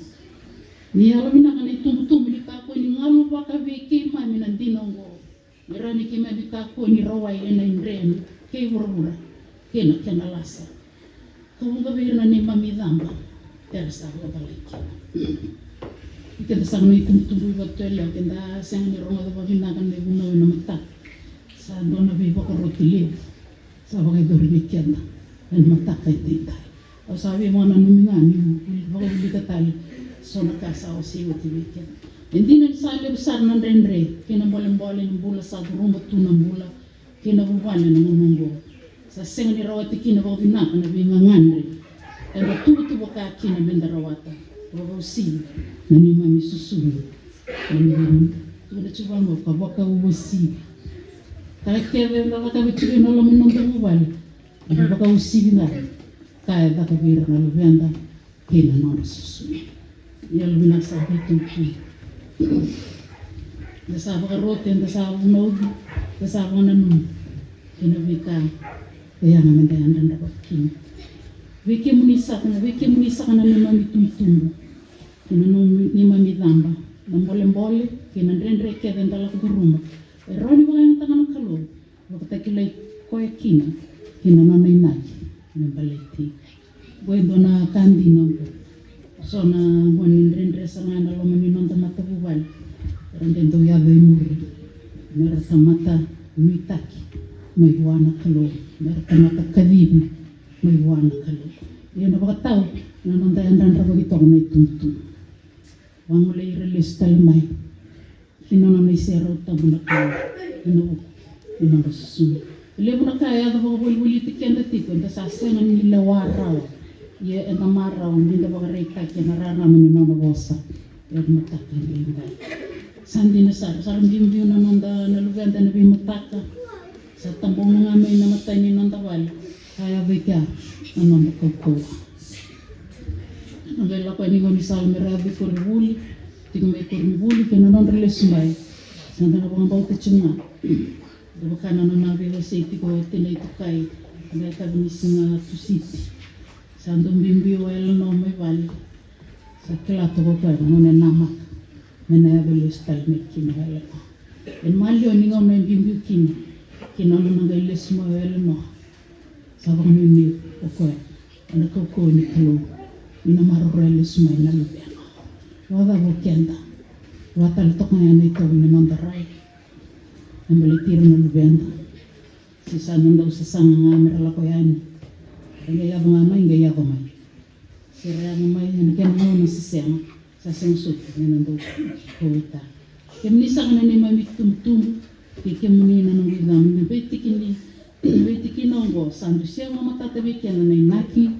Ni alo minaka na itumbutumbu ni kako ni ngalo baka veke mami nandinongo. Mirani kima bitako ni rawai ena indrenu ke urura kena kena lasa. Kawunga birna ni mami dhamba tersa babaliki. Ikenda sagno itumbutumbu batwele kenda sang ni ronga da babina kan ne bunna na mata. Sa dona be baka rotile. Sa baka dormi kenda en mata kai tita. O sabi mo na numingani baka bigatali sona kasa o siwa tibiken. Hindi na sali besar ng rendre, kina boleh-boleh ng bula sa rumah tu ng bula, kina buwana ng munggo. Sa senga ni rawati kina babinak na bingangan rin. Pero tu baka kina benda rawata, babusin, na ni mami susunod. Tu na chuba mo, kabaka uwasi. Kalakere na lakabichubi na laman ng tangubal, baka usi na, kaya dakabira na lubenda, kina na susunod. Yalo binasabi itong Dasaba ka rote, dasaba ka naud, dasaba ka nanun. Kinabika, kaya naman dayan dan dapat kini. Wiki munisa ka na ni mami tumtumbo. Kinanong ni mami dhamba. Nambole-mbole, kinandrendre kaya dan dalak duruma. Pero ni baka yung tangan ng kalo, wakatakilay koya kina, kinananay naki, nabaliti. Buwendo na kandi nampo. So na buwan rendre sa nga na lumanin ng matabuwal. Rende do ya be muri. Merta mata mitaki. May buwana kalo. Merta mata kadibi. May buwana kalo. Yan na baka tao na nandayan-dayan raba ito ako na itumtum. Wangulay release talmay. Kinana na isero tabo na kalo. Ino susunod. Ilebo na kaya ito baka bulbulitik yan dati ko. Sasengan nila waraw. Ye ena mara minda bagareka ke narana menino na bosa ed mataka binda sandi na sar bimbiu na nanda na luganda na bimutaka sa tambong nga may namatay ni nanda wal kaya beka anong ko ang gala ko ni sal merabi ko ribuli ting may ko ribuli ke nanon relesmay sanda na bang bauta chunga do kana no na bi wasiti ko tinay tukay ang ka binisinga tusiti Sandung bimbi oil no me vale. Sa kelato ko pa no namak. Mena belis tal mekin vale. En malio ni ngom no bimbi kin. Kino no ngeles mo oil no. Sa bang ni ko. Ana ko ni kalo. Ina maroreles mo na lubian. Wada bo kenda. Wata tok na ni to ni non darai. Ambalitir no lubian. Si sanong daw sa sanga merala ko yan. Gaya bangama gaya komai. Sira ngamai ngan mo nasisema sa sensut nando koita. Kemnisa kana ni mami tumtum kemni nanong gidam ni betikin ongo sandu sia mama tata bekiana na naki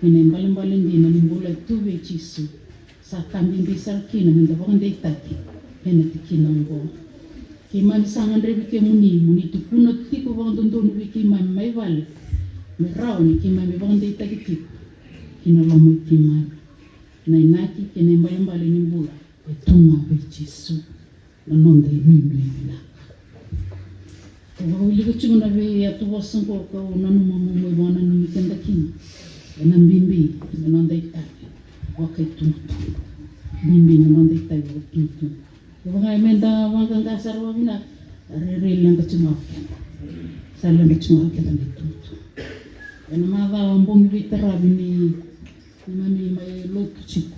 ni mbalen di na mbula tu be chisu. Sa kambing besar kina nda bang dei taki. Hena tikin ongo. Kimani sangan rebi muni tu kuno tiko bang dondon wiki mai vale. Merau ni kima me bang dei takiti kina lomo kima na inaki kene mbale ni mbula etunga be Yesu non dei mina to wili ko chuna be ya to wasan ko nanu mamu mo wana ni kenda kina na bimbi non dei taki wakai tuntu bimbi non dei taki tuntu ko ngai menda wangang kasar wa mina re lang ka chuma salam chuma ka tuntu Ena mava ambongi vitara bini mani mai lotu chiku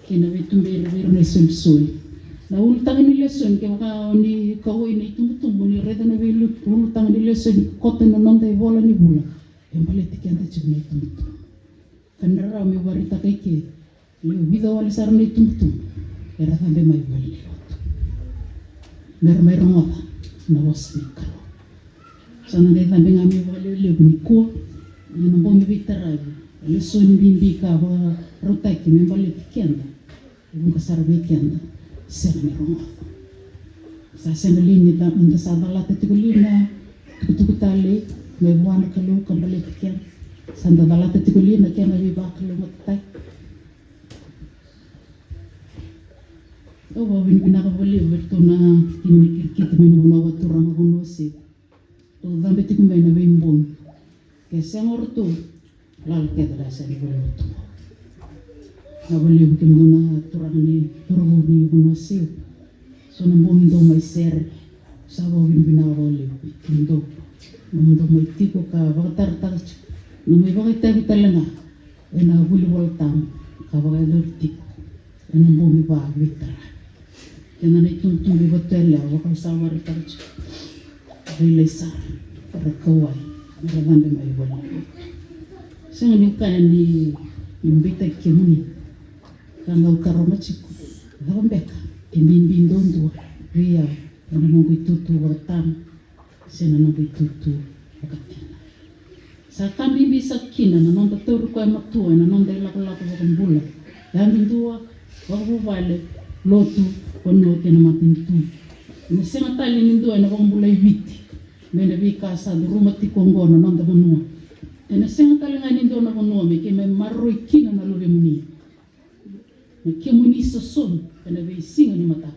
kina vitumbere virne soi na ultang ni lesson ke ka ni kawoi ni tumtumbu ni reda na vilu ultang ni lesson kota na nonda bola ni bula embale tikanda chini tumtu kanara me warita keke le vida wale sarne tumtum era tambe mai wale mer ngota na wasni kalo sana de tambe ngami wale le buniko ni mbongi vitarabi le soni bimbi ka ba rotaki me wale kenda bunga sarbe kenda sena me ngota sa sena lini ta unda sa balata tikulina tukutale me buana kalo kambale kenda sanda balata tikulina kena bi bakalo matai o wa bin binaka bole vertona kimi kita menu na waturanga kuno se to dambe tikumbe na bimbon ke semorto lal ke da sa ni bole to na bole bikim na turanga ni turgo ni kuno se so na mbon do mai ser sa wa bin binaka bole bikim do ndo mai tiko ka vatar tar no mai va ta vitalana ena buli voltam ka va lorti ena mbon ba vitar yang ada tuntung di betul lah, wakau sawar terus, rilisar, rakawai, meravan demai boleh. Saya ni kan ni imbita kemuni, kan kau karoma ciku, dalam beka, imbin dondo, ria, yang nunggu tutu watam, saya nunggu tutu wakatina. Saya kami bisa kina, nanong betul kau matua, nanong dari laku-laku wakam bulan, yang bindua, wakau balik, lotu. Kono kena matin tu. Ni sema tali ni ndo ena bombula ibiti. Mena bi casa do ruma ti kongono non da bonua. Ena sema tali ngani ndo na bonua me ke me marro ikina na love muni. Me ke muni so son ena bi singa ni mata.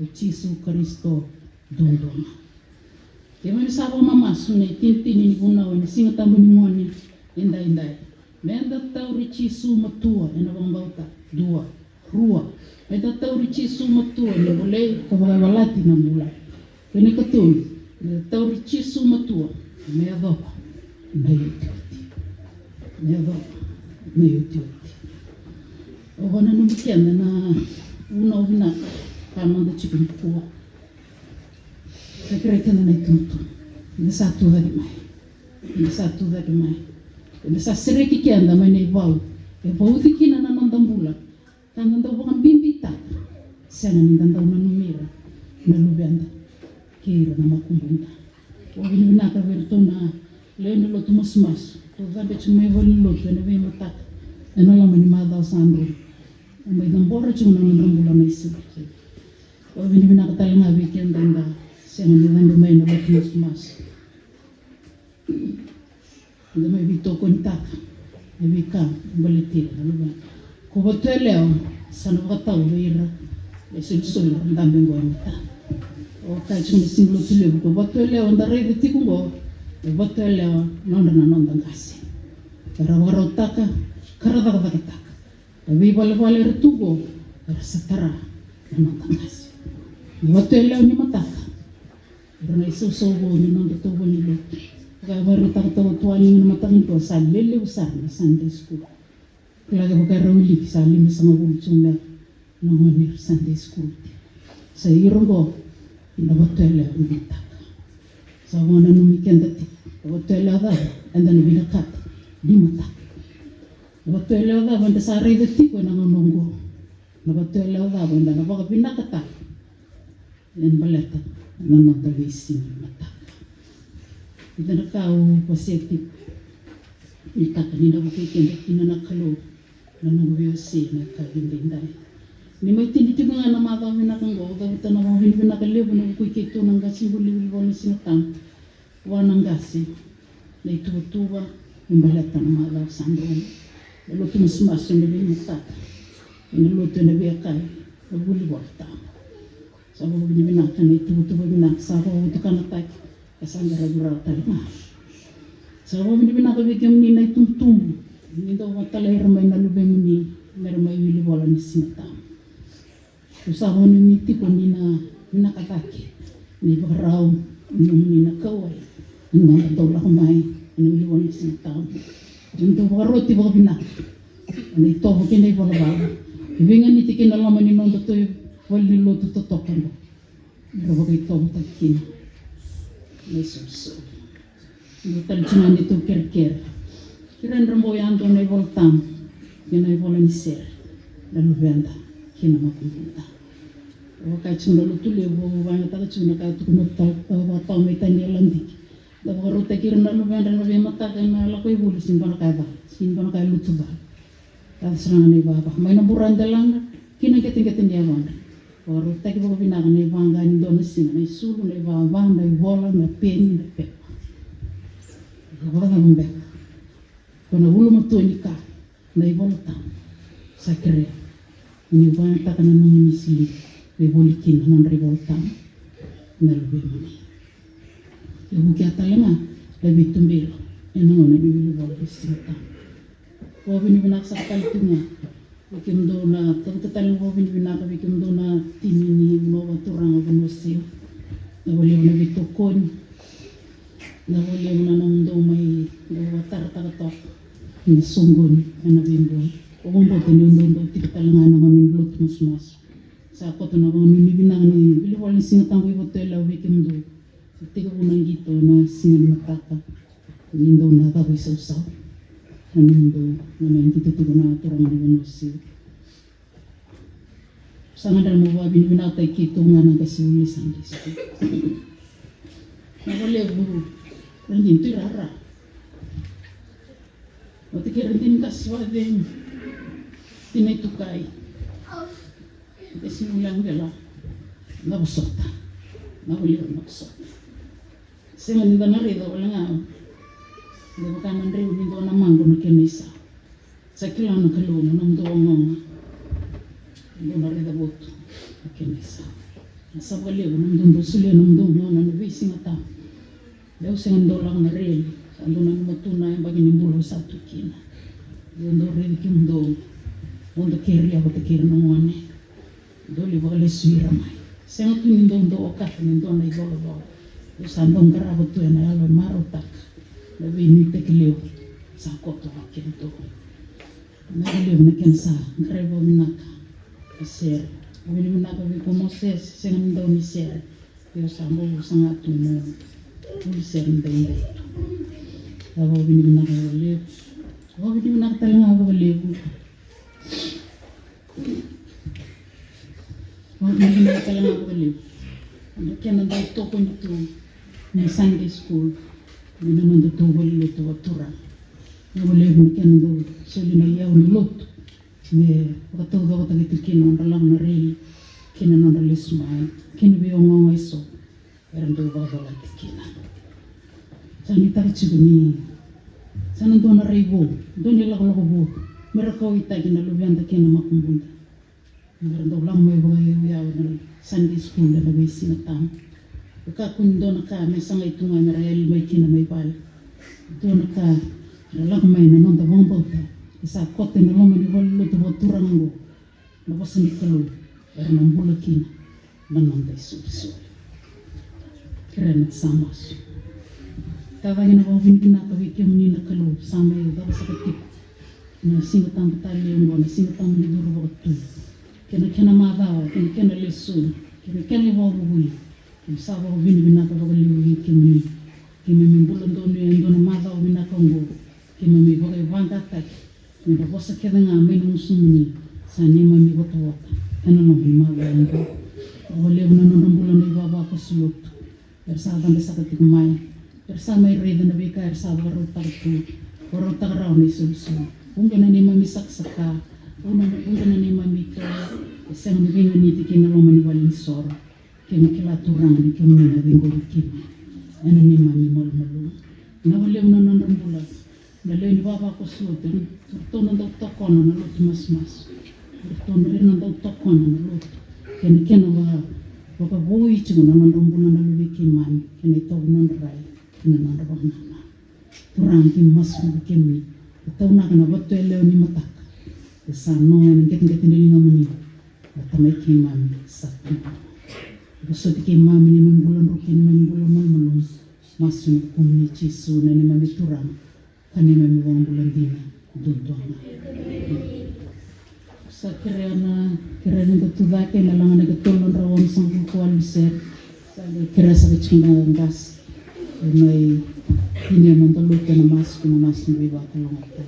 O Jesu Kristo dondona. Ke me sabo mama sune tinti ni bona ena singa tambo ni moni indai. Menda tauri Jesu matua ena bombauta dua rua. Eda tauri Jesu matua ni boleh kabaga walati na mula. Kene katul, tauri Jesu matua me adopa na yuti. Me adopa na yuti. Ogana no mkiana na una kama ndo chipin kuwa. Sekreta na ituntu. Ni satu dagi mai. Ni satu dagi mai. Ni sa sereki kianda mai nei bau. E bau dikina na nandambula. Tanda bukan bimbita, sana ni tanda una numira, na lubenda, kira na makumbunda. O binibina ka vertona, lendo lo tumas mas, to zabe chumai voli lo to na be matak, na la mani mada sandro. O mai dambora chuna na rambula na isu. O binibina ka talinga weekend enda, sana ni tanda mai na lo tumas mas. Anda mai bito kontak, na bika, balitir, na lubenda. Ko botoleo sana vata uira le sulu ndambe ngomta o ka chuni singlo tule ko botoleo ndare de tikungo e botoleo nonda ngasi para warotaka karada taka abi bale retugo para satara nonda ngasi botoleo ni mataka rena iso sobo ni nonda to boni lo ga warotaka to tuani ni matang ko sa lele usar na Sunday school. Lagi pakai rauli salim sama bungcungnya nongoni Sunday school. Saya irungo ina botela ubita. Sama na numikian dati. Botela da anda nubina kat di mata. Botela da benda sare dati ko na nongo. Na botela da benda na baka pinakata. En baleta na notavisi mata. Ita na kau positif. Ita kanina bukikin dati na nakalo. Nanong biyosi na kagindinday. Ni may tiniti mga namatawin na kang gawa, dahil tanawin na kalibo na kukikito ng gasi, buli-buli na sinatang, wanang gasi, na ituwa-tuwa, yung balata na malaw sa andon. Naluto mas-maso na biyo matata, naluto na biyo kay, nabuli-buli tama. Sa mga binibinakan na ituwa-tuwa binak, sa mga ito ka na tayo, kasang gara-gara talaga. Sa mga binibinakan bigyan ni na itong hindi daw matalay ramay na lubay mo ni meramay wili wala ni sinatang. Usawa ni miti ko ni na nakatake. Ni baraw ni na kaway. Nang daw la kumay ni wili wala ni sinatang. Yung roti baka binak. Ano ito ko kinay wala ba? Ibingan ni tikin na laman ni nong datoy wali lo tutotokan mo. Pero baka ito ko tagkin. May suso. Ito taljungan ito kerker. Kiran rambo yang to na voltam kena ibola ni ser dalu venda kina makumbunda wakai chunda lutule bo vanga ta chunda ka tu no ta wa ta me tani landi da ba rota kirna lu venda no be mata na la koi bulu simbana ka lutu ba ta seranga ni baba mai na buranda langa kina keting dia wanda Orang tak boleh bina ni bangga ni dono sini ni sulu ni bangga ni bola ni pen ni pe. Orang tak membek. Kena bulu matu ni kah ni bola tam. Sakre ni bangga tak kena nunggu sini ni bola kin nan ri bola tam. Ni lebih mana. Ibu kita lama lebih tumbil. Enang orang lebih bola istimewa. Kau bina sakal tunya. Bikin dona, tetal mo binibina ka bikin dona timini mo turang ako siyo. Nawali mo na bitokon. Nawali mo na nang do may tar-tar-tok. Ni sunggon na nabimbon. Kung bote ni undo tital nga naman ng blut mas. Sa ako to na kung binibina ni biliwal ni singatang ko hotel bikin do. Tiga ko nang gito na singal mataka. Nindo na ka isaw-saw. Namindo na may titutugo na turang ng siyo. Sangat dalam mula binibina tay kitungan ng kasiulisan di situ. Nawala buru, randin tu rara. Waktu randin kaswaden, tinay tukay. Kasiulang gala, nabusota, nawala nabusota. Saya nida narida wala nga. Hindi ka man rin hindi ko naman kung nakinisa. Sa kailangan ng kalungan ng doong hindi na rin abot nakinisa. Nasa baliw ng doon sulian ng doon na nabisi nga ta. Daw sa nga lang na rin. Ando na matunay ang bagay ng bulo sa tukina. Doon doon rin kim doon. Doon kiri ako kiri ng wane. Doon liwa leswira may. Sa nga tunin doon doon ka. Tunin doon na ibolo. Doon sa doon karabot to yan ay alwan marotak. Labi ni tekliw sa koto kinto. Nagaliw na ken sa grebo minaka. Ser. Wini minaka bi ko moses sengan daw ni ser. Yo sa mo sa nga tumo. Ul ser ndai. Abo wini minaka wali. Abo wini minaka talanga wali. Abo wini minaka talanga wali. Ano ken daw to ko nito ni Sunday school. Hindi naman dito wali luto watura. Nawala yung nakiyan do. So linayaw ni luto. May wakatuga ko tagitikin ng ralang na rin. Kinanon na lismay. Kinibiyong mga iso. Pero do ba wala tikina. Saan itaritsyo ni. Saan doon na ribo. Doon nila ko lako. Meron ko itagin na lubiyan takin na makumbunda. Meron daw lang may yaw na Sunday school na nabay sinatang. Kakundo na ka, may sangay tunga na rayal may kina may bal. Doon na ka, nalang may nanon da bang bauta. Isa kote na lang maniwalo to turang ngo. Nabasan ni kalul, pero nang bulakin, nanon da isul. Kira nagsamas. Tawagin na ba binibina ka wiki mo ni na kalul, sama yung daw sa katip. Na singatang batalyon mo, na singatang maniduro wakatu. Kena madaw, kena lesun, kena wabubuy. Sawa ko binibina ka bagay liwi kimi bulan doon yung doon na madaw binakonggo kimi may bagay vangatak may babosa kaya nga may nungsumuni sa nima may wata-wata ano nang himagayan ko wali ko na nung bulan na ibaba ko sulot persaban na sa katigmay persa may reda na bika persa barutak raw na isulsul kung gana nima misaksa kung gana nima mito isang nabingan niti kinalong maniwalin soro kami kila turang ni kami na bingol kami. Ano ni mami malu-malu. Nawali mo na nandang bulas. Nalay ni baba ko suot. Ito nandang toko na nalot mas-mas. Ito nandang toko na nalot. Kaya na baka buhay siya na nandang bulan na luwikin mami. Kaya ito nandaray. Kaya nandarabang nana. Turang kim mas mo kami. Ito na ka na bato elew ni matak. Kasi ano nga nanggating-gating nilinga mo niyo. Matamay kim mami sa ito. Gusto di kay mami ni mambulan rokin ni mambulan malmalong masung kumni chisu na ni mami turang kani mami wang bulan dina duntuang na sa kira na gatuda kay nalangan nagatulong rawang sang kukuan biser sa kira sa kaching na gas may hinyaman talutan na mas kumamas ng biba kalong ito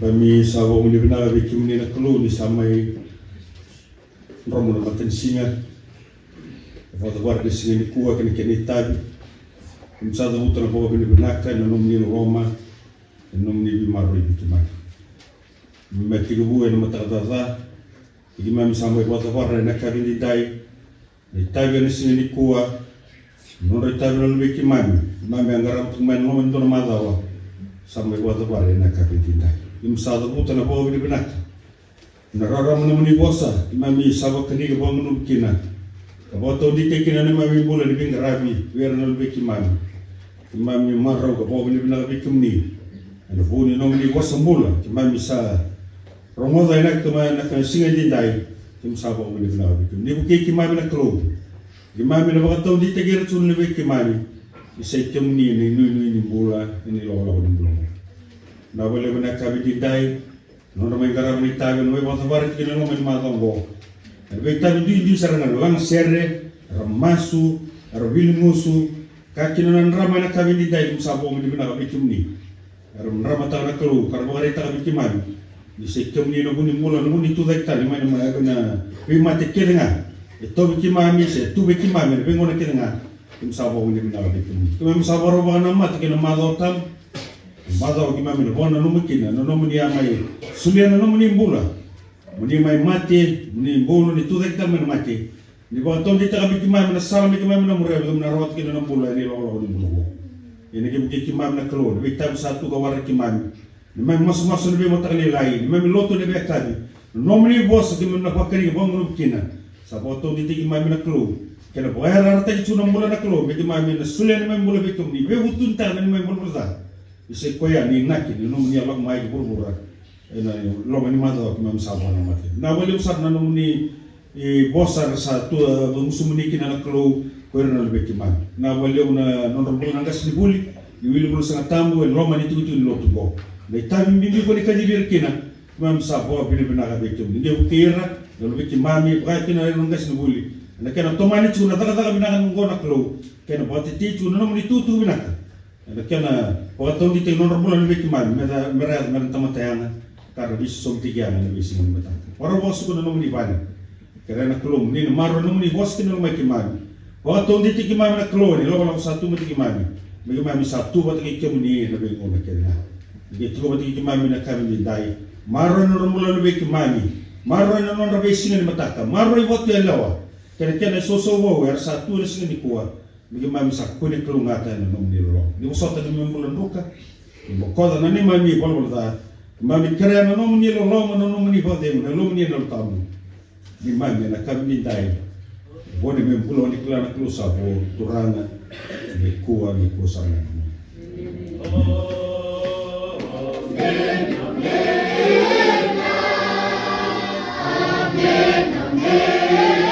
Kami sawa uli bina biki muni na kelu ni samai romo na matan singa. Foto warga singa ni kuwa kani kani tabi. Msada uta na bawa bini binaka na nomni Roma na nomni bimaru biki mani. Mmetigu na matagaza. Igi mami samai foto warga na kabini dai. Ni tabi na singa ni kuwa. Nora tabi na biki mani. Mami anggaram tumain nomni dona madawa. Samai foto warga na kabini dai. Imsada uta na bawa bini binaka. Narara muni bosa. Imami sawa kani ke bawa munu bikina. Kaboto di tekina na mami bola di binga rabi. Wera na biki mani. Imami marau ka bawa bini binaka bikim ni. Ano buni nomni bosa mula. Imami sa romoda ina kama na singa dindai. Kim sa bawa bini binaka bikim. Ni buki kimami na klo. Imami na baka tau di tekira tsul na biki mani. Isay kim ni nui bola. Ini lawa ni bola. Na boleh binaka dindai. Nona mai gara mai tabe no mai bota barit kina no mai matongo. Be tabe di sarana lang serre ramasu arbilmusu kakina nan rama na kabe di dai musabo mi bina ka bikumni. Rama ta na kelu karbo ari ta bikiman. Di sekumni no buni mula no buni tu dai ta mai na na be mate kedenga. E to bikimami se tu bikimami be ngona kedenga. Musabo mi bina ka bikumni. Tu musabo ro bana mat kina madotam. Madaw kimami no bona no mukina no muni amai suliana no muni mbula muni mai mate muni mbulu ni tu dekta men mate ni ba ton di taka bikimami na sala bikimami na mure na rawat kina no mbula ni lo ni mbulu ini ke bikimami na klo ni tam satu ka war kimami ni mai mas ni be motakali lai ni mai loto ni be kadi no muni bos ki men na pakari ba munu bikina sa ba ton di kimami na klo kena boya rata ki tuna mbula na klo bikimami na suliana mai mbula bikum ni be hutun ta ni mai mbulu Ise koya ni naki ni nomni alok mai burbura ena lo mani mata ki mam sabo na mate na wale usar na nomni bosar sa tu musumuni ki na klo ko na lebeki man na wale una nonro na gas ni buli iwili bulu sa tambu en lo mani tu lo tu go le tabi mbi ko ni kadibir kina mam sabo bini bina ka bekum ni de ukira na lebeki mami ba kina no gas ni buli na kena tomani tu na daga bina ka ngona klo kena bote ti tu no nomni tu bina ka na kena waktu di teknologi bulan lebih kemana, mereka teman-teman karena bisa somtigian yang bisa membetul. Orang bos itu nomor di mana? Karena kelom ni maru nomor di bos kena nomor kemana? Waktu di teknologi kelom ni, kalau satu mati kemana? Bagaimana satu mati kemana ni lebih ngono kena. Jadi tu mati kemana nak kami dindai. Maru nomor bulan lebih kemana? Maru nomor lebih sini mataka. Maru waktu yang lawa. Kena sosok war satu di sini kuat. Bagaimana bisa kuni kelungatan yang nomor lo? Di usah tadi membulan ruka. Di bawah nani mami bol dah. Mami kerana nomor ni lo nomor ni pada yang nomor ni lo tamu. Di mami nak kami dai. Boleh membulan ni kelana kelusa bo turana di kuah sana. Amen.